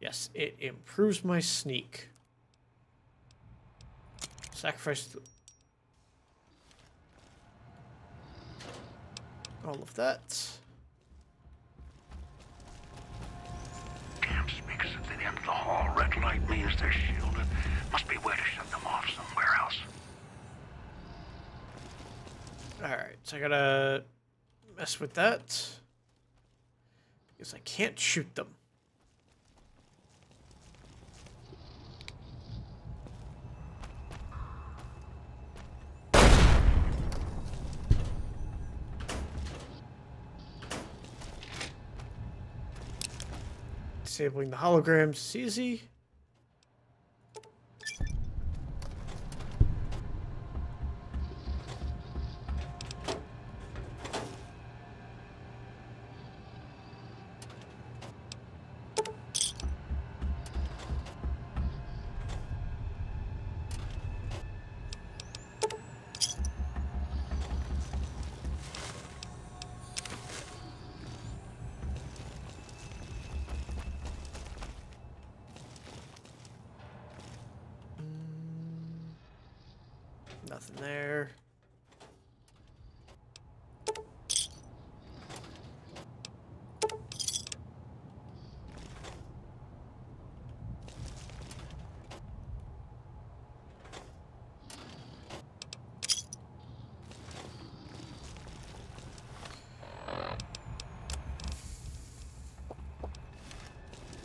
Speaker 1: Yes, it improves my sneak. Sacrifice all of that.
Speaker 5: Damn speakers at the end of the hall. Red light means they're shielded. Must be a way to shut them off somewhere else.
Speaker 1: Alright, so I gotta mess with that. Because I can't shoot them. Disabling the holograms is easy. Nothing there.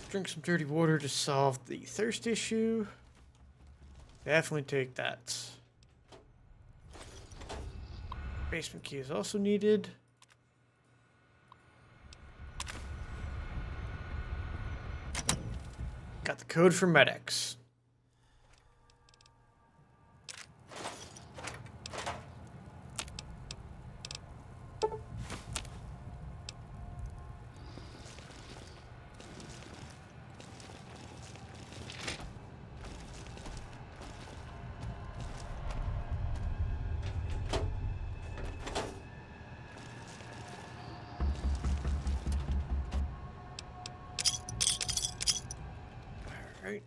Speaker 1: Drink some dirty water to solve the thirst issue. Definitely take that. Basement key is also needed. Got the code for medics. Alright.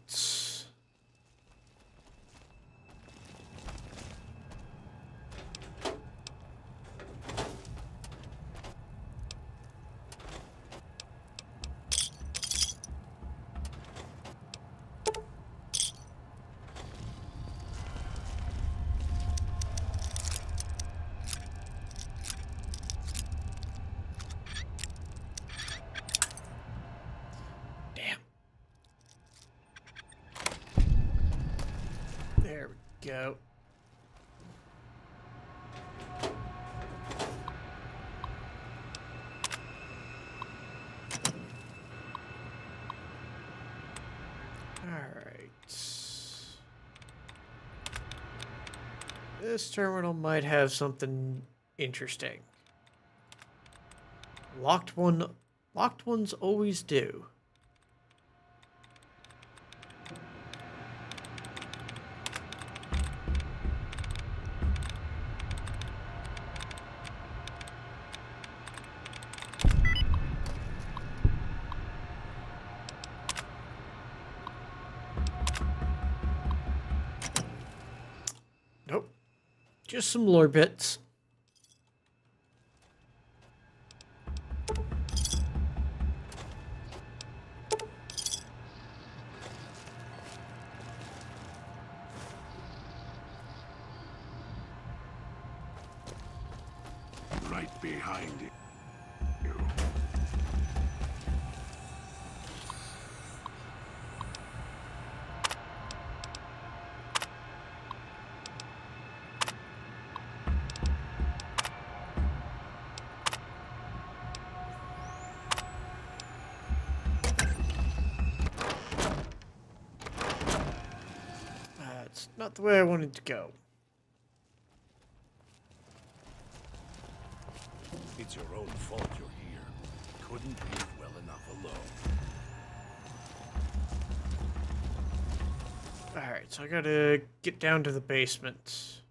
Speaker 1: Damn. There we go. Alright. This terminal might have something interesting. Locked ones always do. Nope. Just some lore bits.
Speaker 2: Right behind you.
Speaker 1: That's not the way I wanted to go.
Speaker 2: It's your own fault you're here. Couldn't leave well enough alone.
Speaker 1: Alright, so I gotta get down to the basement.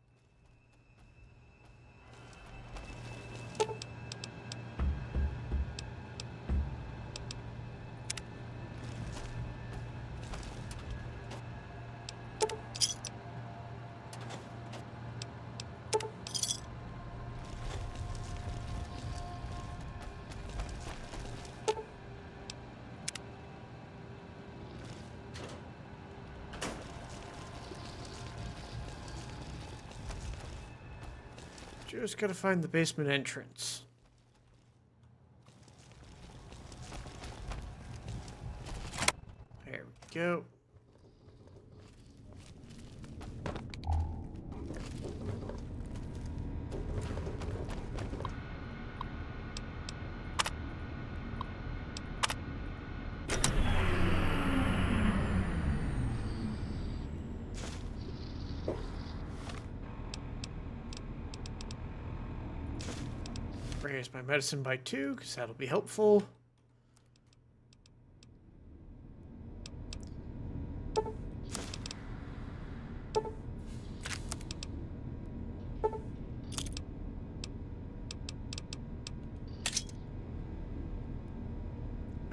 Speaker 1: Just gotta find the basement entrance. There we go. Raise my medicine by 2, because that'll be helpful.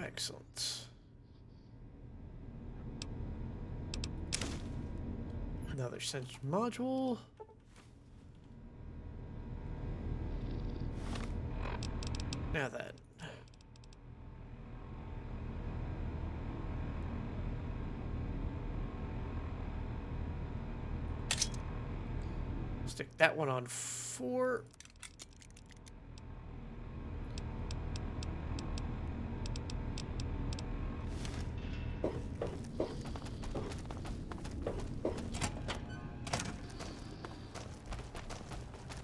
Speaker 1: Excellent. Another sensor module. Now that. Stick that one on 4.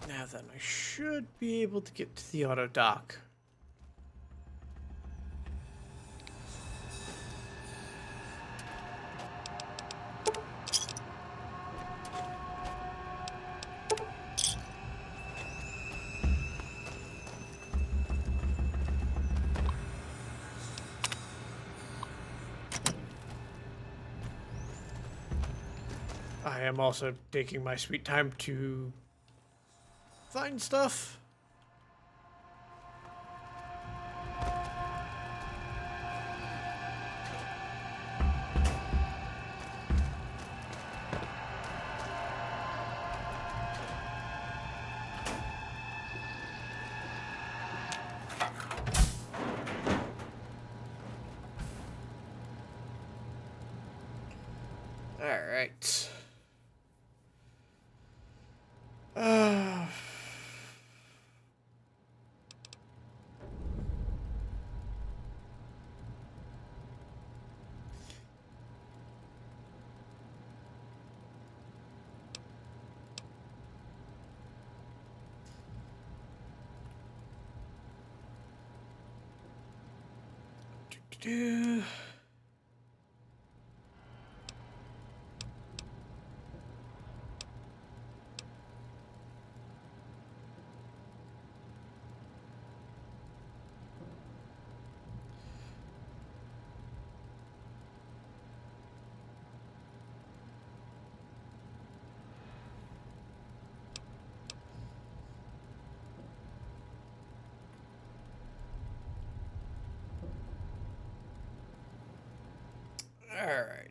Speaker 1: Now then, I should be able to get to the auto dock. I am also taking my sweet time to find stuff. Alright. Uh... do-do-do. Alright.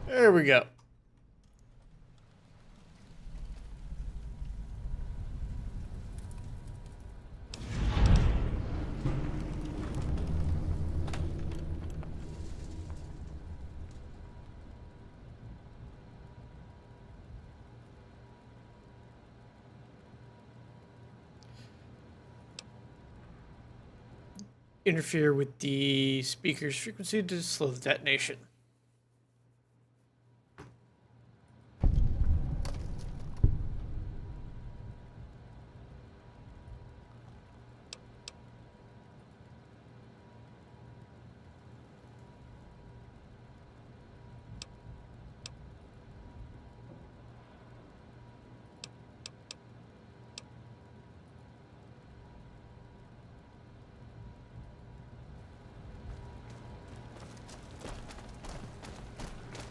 Speaker 1: There we go. Interfere with the speaker's frequency to slow the detonation.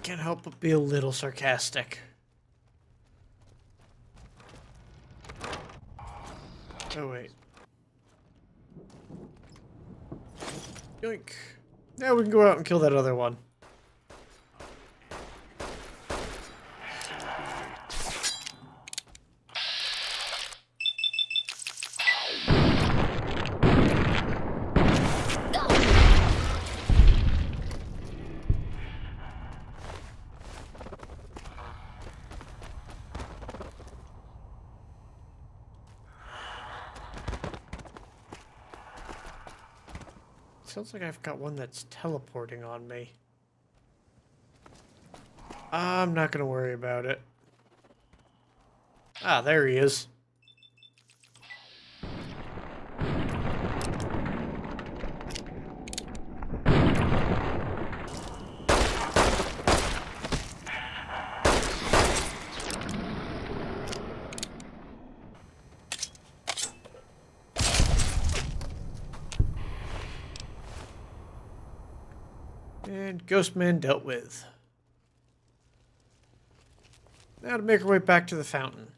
Speaker 1: Can't help but be a little sarcastic. Oh, wait. Yoink. Now we can go out and kill that other one. Sounds like I've got one that's teleporting on me. I'm not gonna worry about it. Ah, there he is. And Ghostman dealt with. Now to make our way back to the fountain.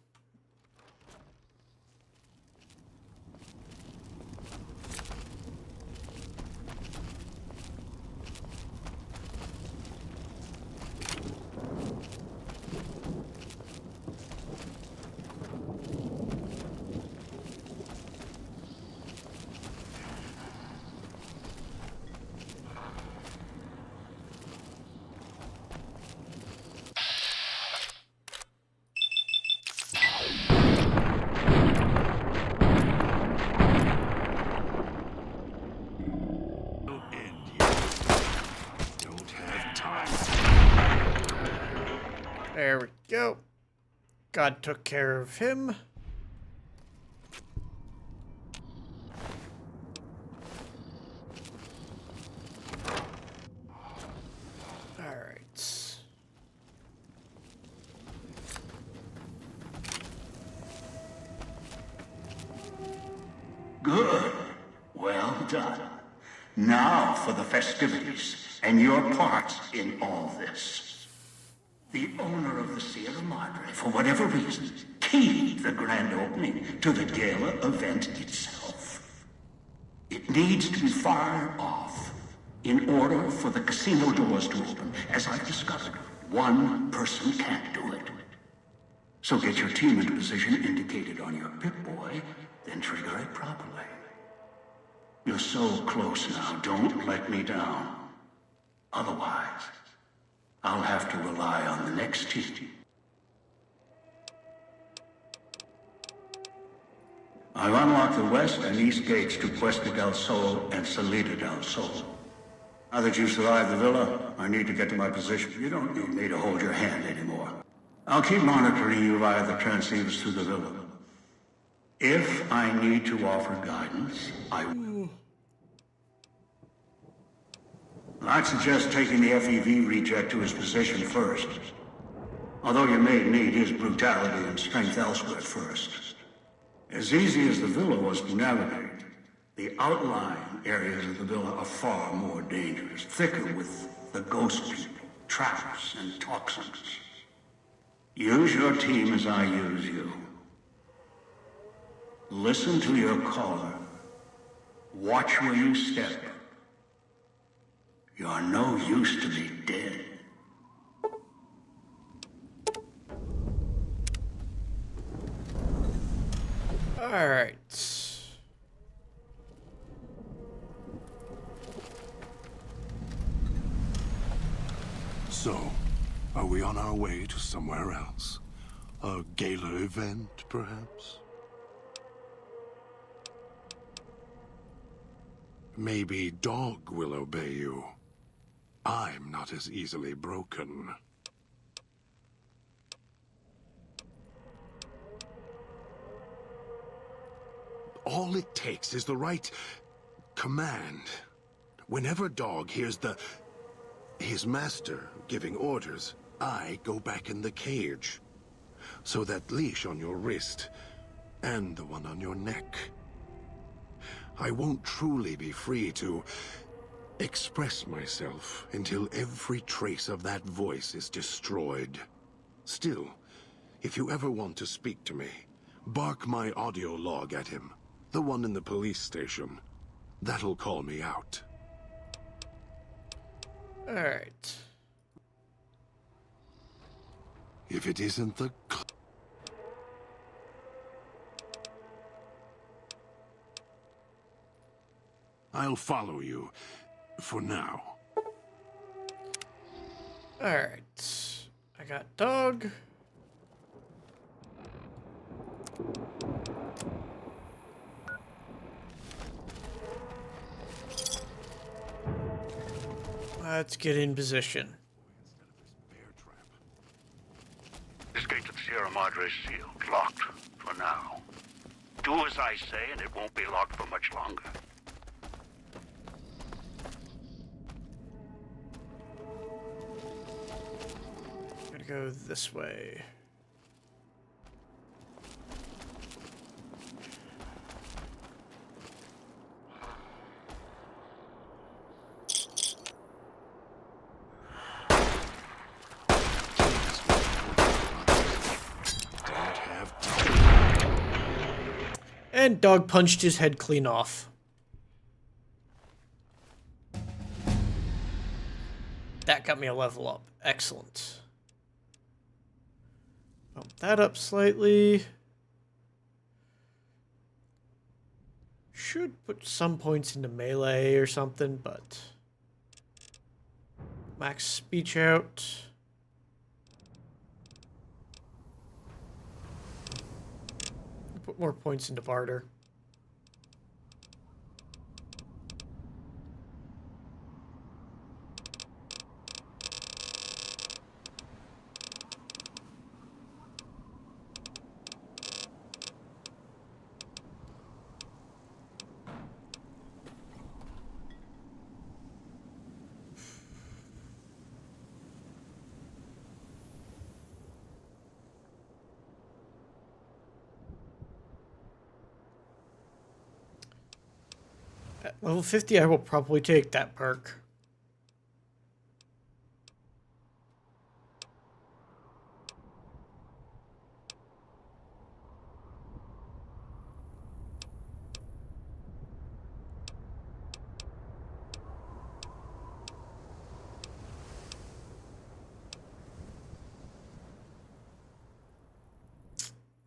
Speaker 1: There we go. God took care of him. Alright.
Speaker 5: Good. Well done. Now for the festivities and your part in all this. The owner of the Sierra Madre, for whatever reason, keyed the grand opening to the gala event itself. It needs to be fired off in order for the casino doors to open. As I've discovered, one person can't do it. So get your team into position indicated on your Pip-Boy, then trigger it properly. You're so close now, don't let me down. Otherwise, I'll have to rely on the next team. I've unlocked the west and east gates to Puesta del Sol and Salida del Sol. Now that you've survived the villa, I need to get to my position. You don't need me to hold your hand anymore. I'll keep monitoring you via the transceivers through the villa. If I need to offer guidance, I will. I'd suggest taking the FEV reject to his position first. Although you may need his brutality and strength elsewhere first. As easy as the villa was to navigate, the outlying areas of the villa are far more dangerous, thicker with the ghost people, traps, and toxins. Use your team as I use you. Listen to your caller. Watch where you step. You're no use to me dead.
Speaker 1: Alright.
Speaker 6: So, are we on our way to somewhere else? A gala event, perhaps? Maybe Dog will obey you. I'm not as easily broken. All it takes is the right command. Whenever Dog hears his master giving orders, I go back in the cage. So that leash on your wrist, and the one on your neck. I won't truly be free to express myself until every trace of that voice is destroyed. Still, if you ever want to speak to me, bark my audio log at him, the one in the police station. That'll call me out.
Speaker 1: Alright.
Speaker 6: If it isn't the... I'll follow you, for now.
Speaker 1: Alright. I got Dog. Let's get in position.
Speaker 5: This gate to the Sierra Madre is sealed, locked, for now. Do as I say, and it won't be locked for much longer.
Speaker 1: Gotta go this way. And Dog punched his head clean off. That got me a level up. Excellent. Bump that up slightly. Should put some points into melee or something, but... Max speech out. Put more points into barter. At level 50, I will probably take that perk.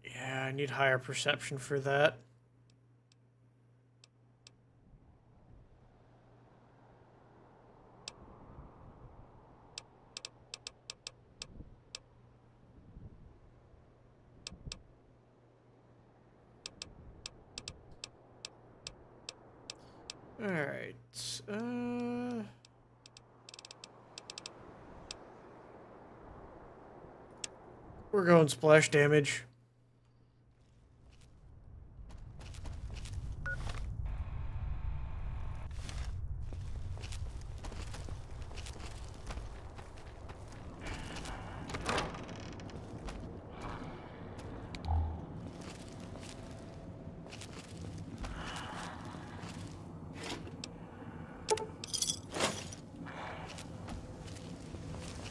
Speaker 1: Yeah, I need higher perception for that. Alright, we're going splash damage.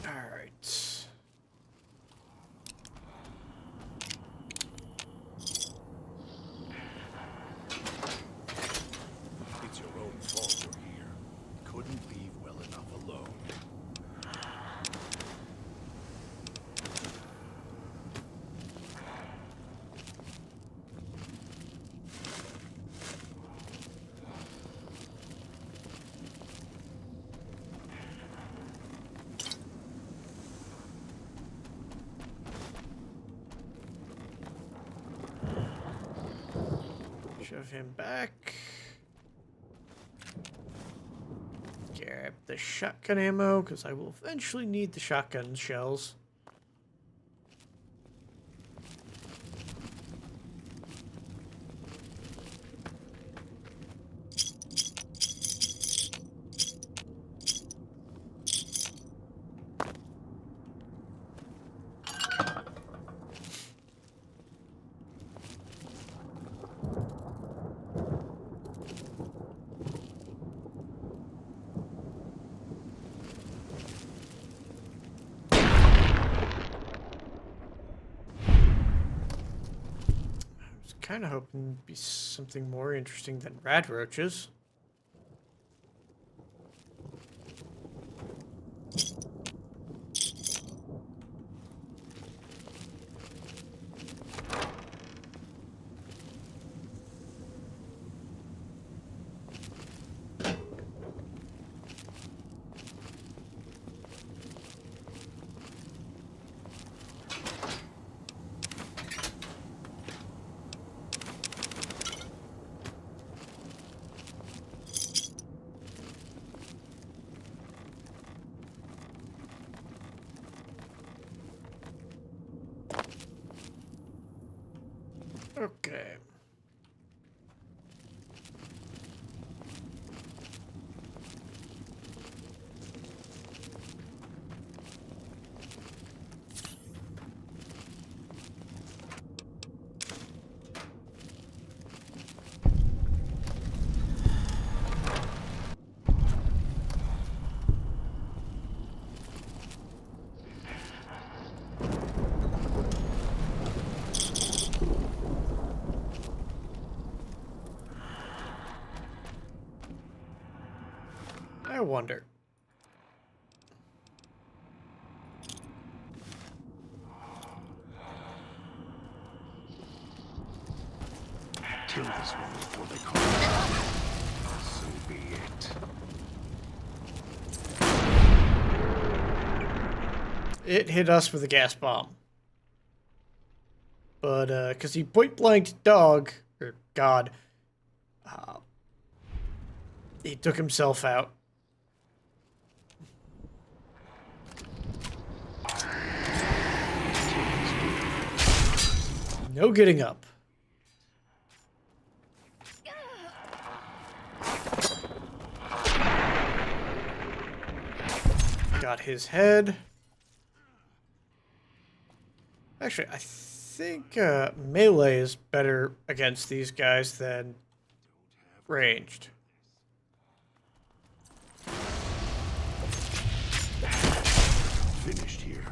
Speaker 1: Alright.
Speaker 2: It's your own fault you're here. Couldn't leave well enough alone.
Speaker 1: Shove him back. Grab the shotgun ammo, because I will eventually need the shotgun shells. Kind of hoping it'd be something more interesting than rad roaches. Okay. I wonder.
Speaker 2: Kill this one before they call it. So be it.
Speaker 1: It hit us with a gas bomb. But, because he point blanked dog, or God, he took himself out. No getting up. Got his head. Actually, I think melee is better against these guys than ranged.
Speaker 2: finished here.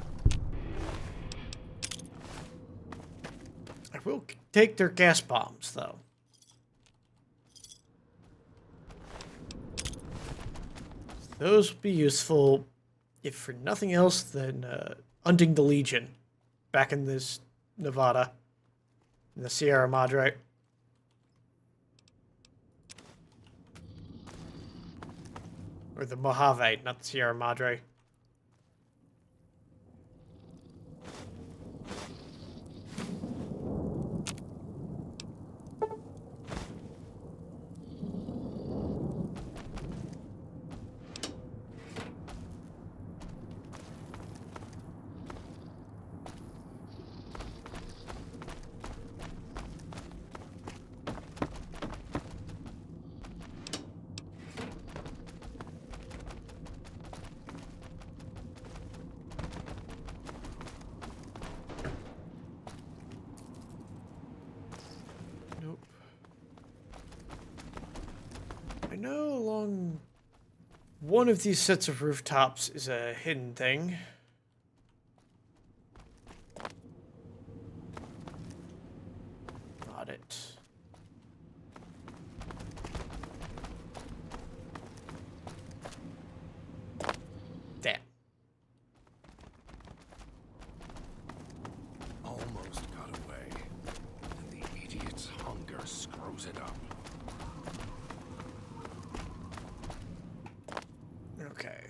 Speaker 1: I will take their gas bombs, though. Those will be useful, if for nothing else than hunting the Legion back in this Nevada, in the Sierra Madre. Or the Mojave, not the Sierra Madre. Nope. I know along one of these sets of rooftops is a hidden thing. Not it. Damn.
Speaker 2: Almost got away. And the idiot's hunger screws it up.
Speaker 1: Okay.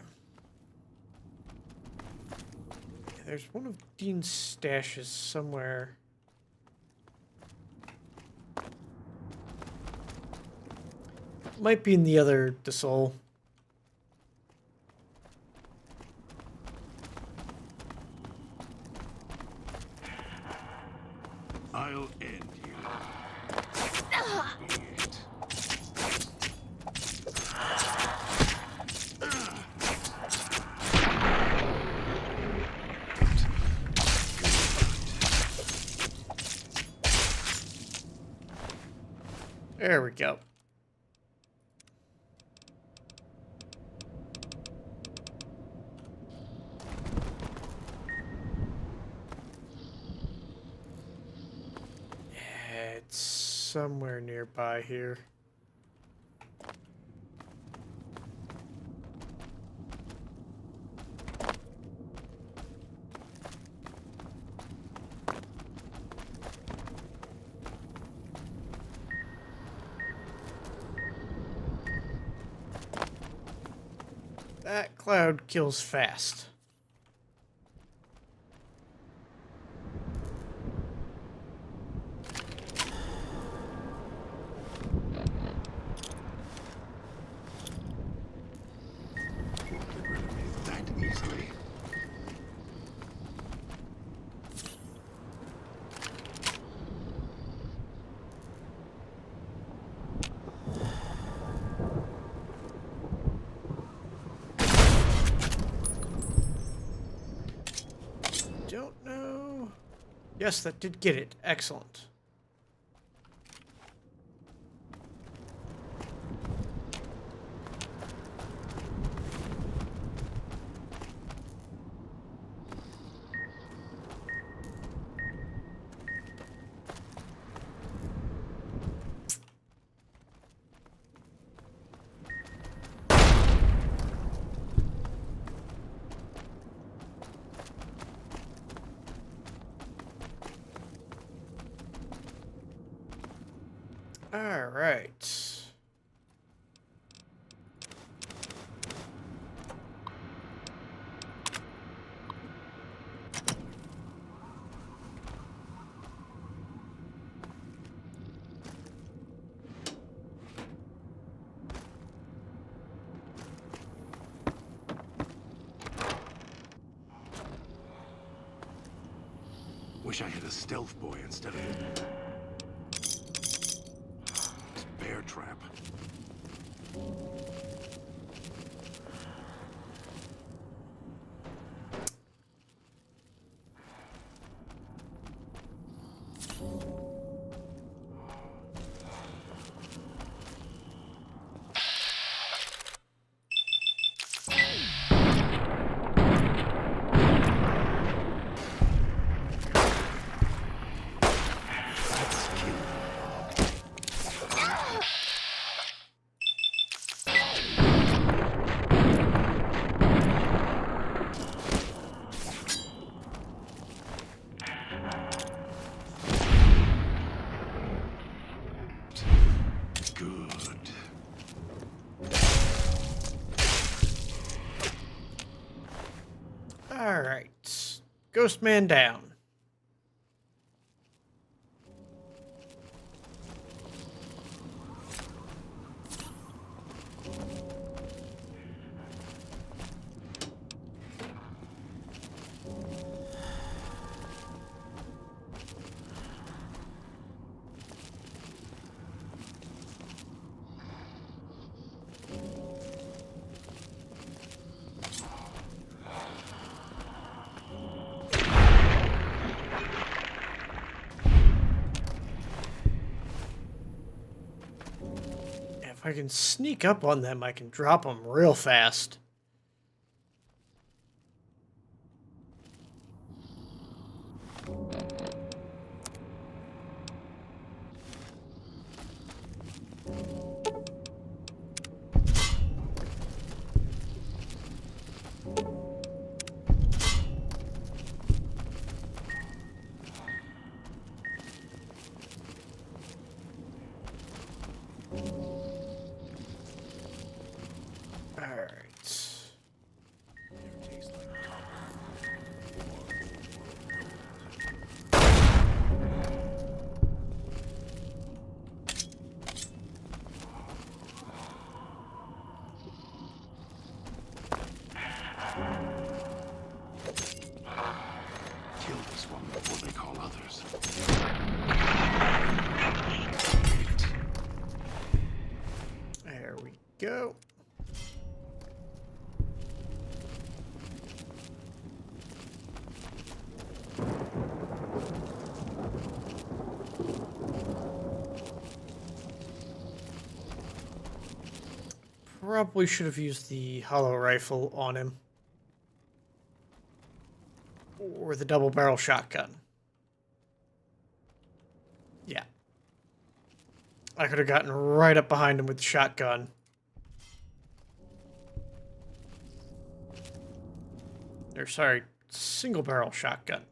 Speaker 1: Yeah, there's one of Dean's stashes somewhere. Might be in the other Soul.
Speaker 2: I'll end you. Be it.
Speaker 1: There we go. Yeah, it's somewhere nearby here. That cloud kills fast.
Speaker 2: Won't get rid of me that easily.
Speaker 1: Don't know. Yes, that did get it. Excellent. All right.
Speaker 2: Wish I had a stealth boy instead of this bear trap.
Speaker 1: Ghost man down. If I can sneak up on them, I can drop them real fast.
Speaker 2: Kill this one before they call others.
Speaker 1: There we go. Probably should have used the hollow rifle on him. Or the double barrel shotgun. Yeah. I could have gotten right up behind him with the shotgun. Or sorry, single barrel shotgun.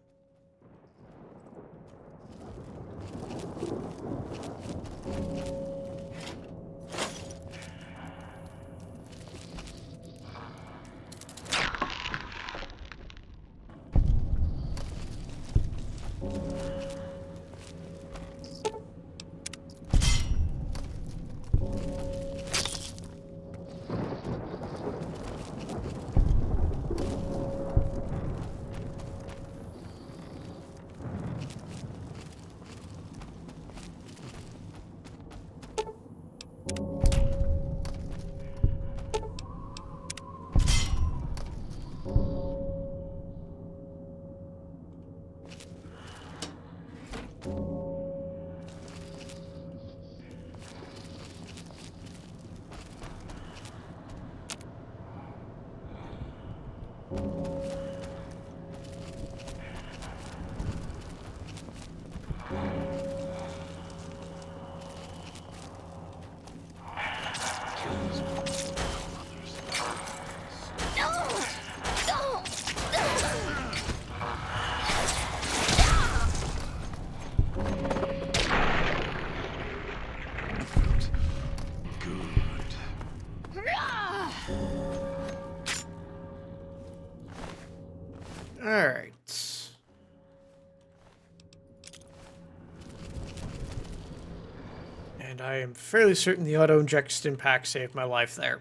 Speaker 1: Alright. And I am fairly certain the auto-inject stim pack saved my life there.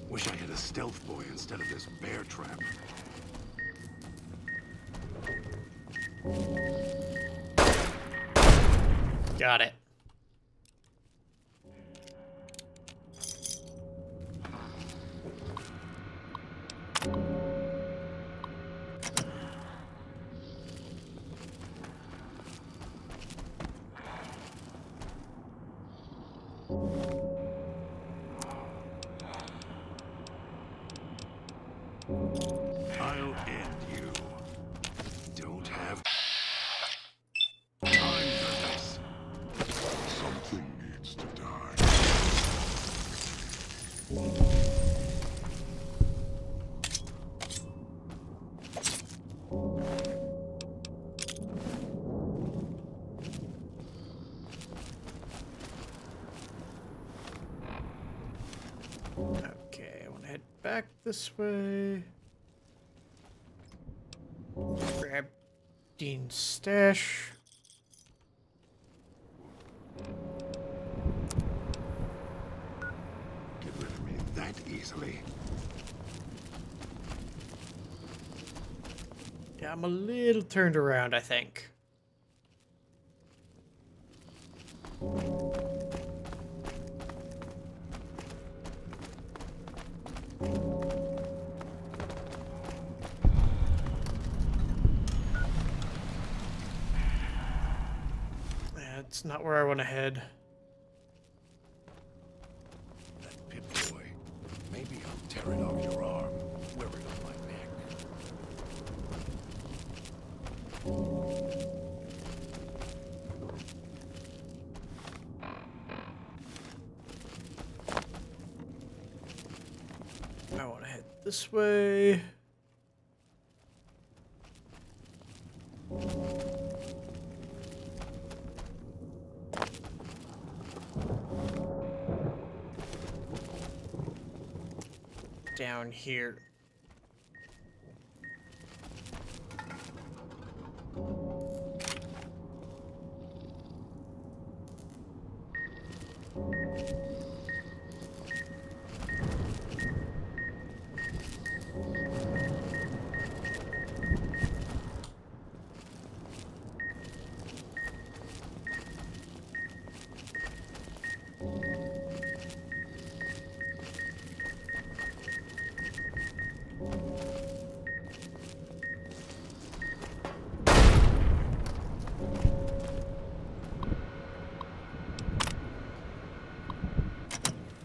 Speaker 2: Wish I had a stealth boy instead of this bear trap.
Speaker 1: Got it. back this way. Grab Dean's stash.
Speaker 6: Get rid of me that easily.
Speaker 1: Yeah, I'm a little turned around, I think. That's not where I want to head.
Speaker 2: That Pip-Boy. Maybe I'll tear it off your arm. Wear it on my neck.
Speaker 1: I want to head this way. Down here.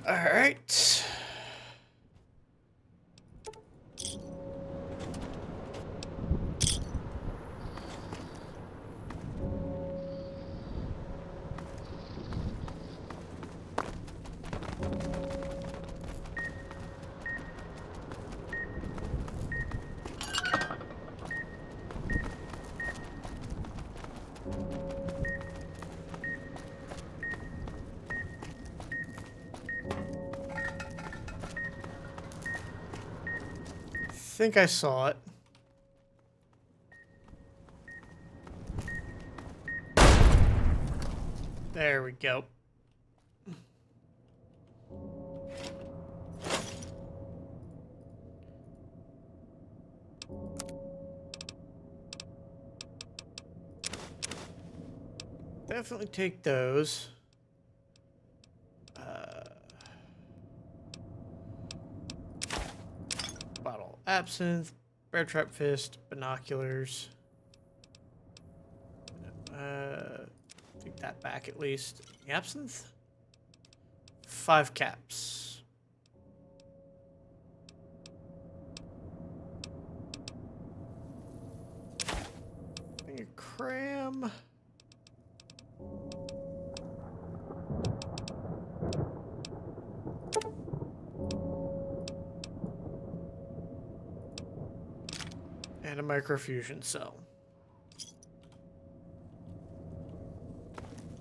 Speaker 1: All right. I think I saw it. There we go. Definitely take those. Bottle of absinthe, bear trap fist, binoculars. Take that back at least. The absinthe? 5 caps. Bring a cram. And a microfusion cell.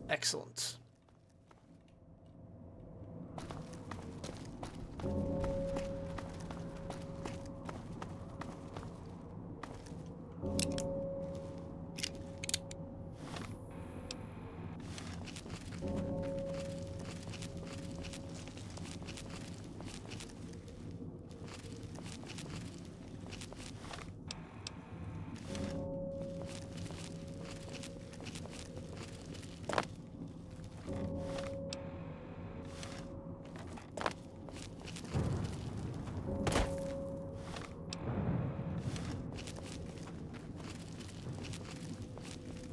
Speaker 1: Excellent.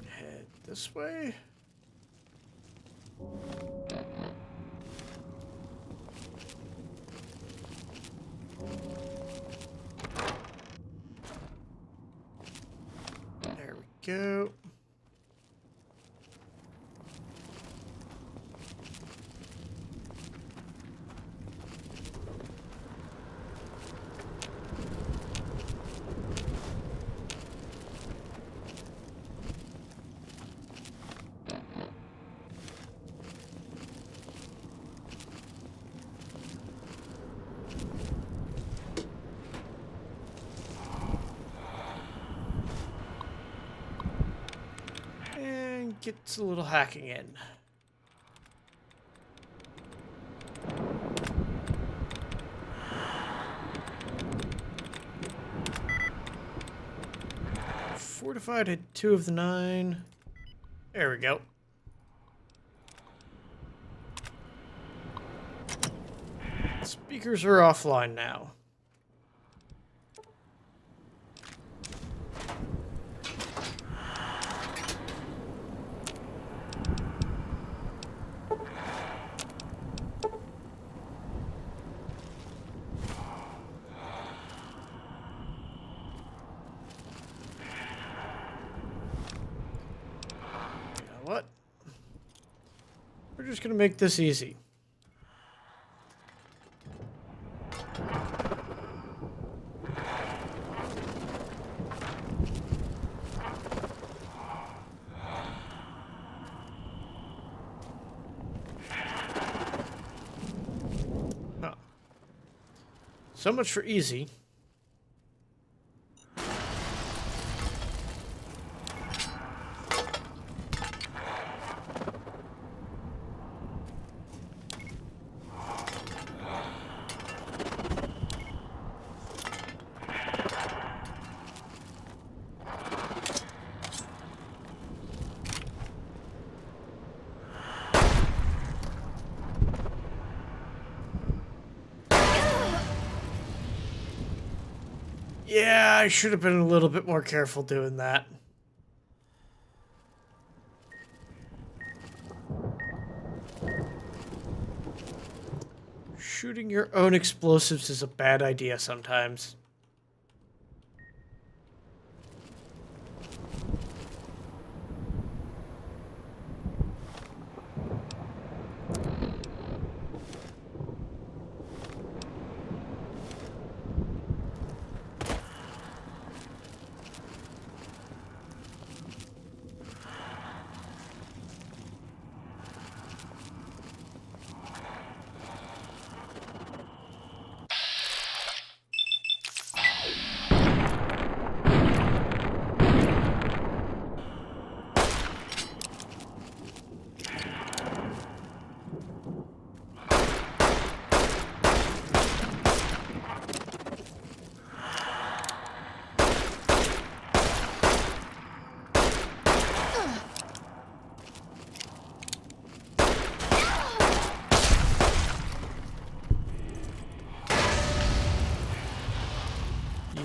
Speaker 1: Head this way. There we go. gets a little hacking in. Fortified had 2 of the 9. There we go. Speakers are offline now. What? We're just gonna make this easy. Huh. So much for easy. Yeah, I should have been a little bit more careful doing that. Shooting your own explosives is a bad idea sometimes.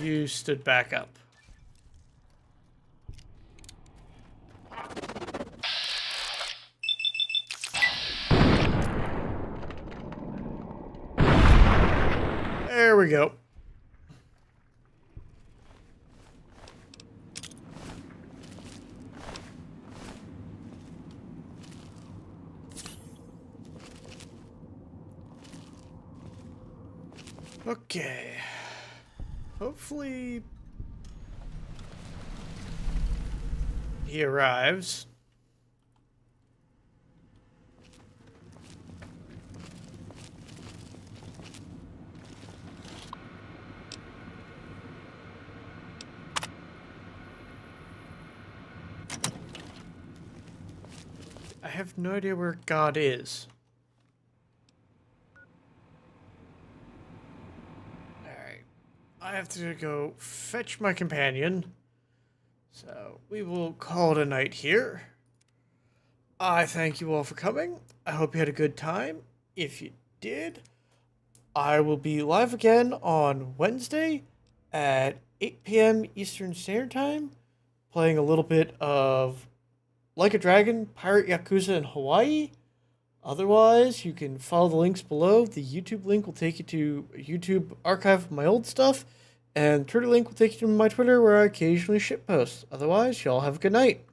Speaker 1: You stood back up. There we go. Okay. Hopefully he arrives. I have no idea where God is. Alright. I have to go fetch my companion. So we will call it a night here. I thank you all for coming. I hope you had a good time. If you did, I will be live again on Wednesday at 8 p.m. Eastern Standard Time, playing a little bit of Like a Dragon, Pirate Yakuza in Hawaii. Otherwise, you can follow the links below. The YouTube link will take you to a YouTube archive of my old stuff, and the Twitter link will take you to my Twitter where I occasionally shitpost. Otherwise, y'all have a good night.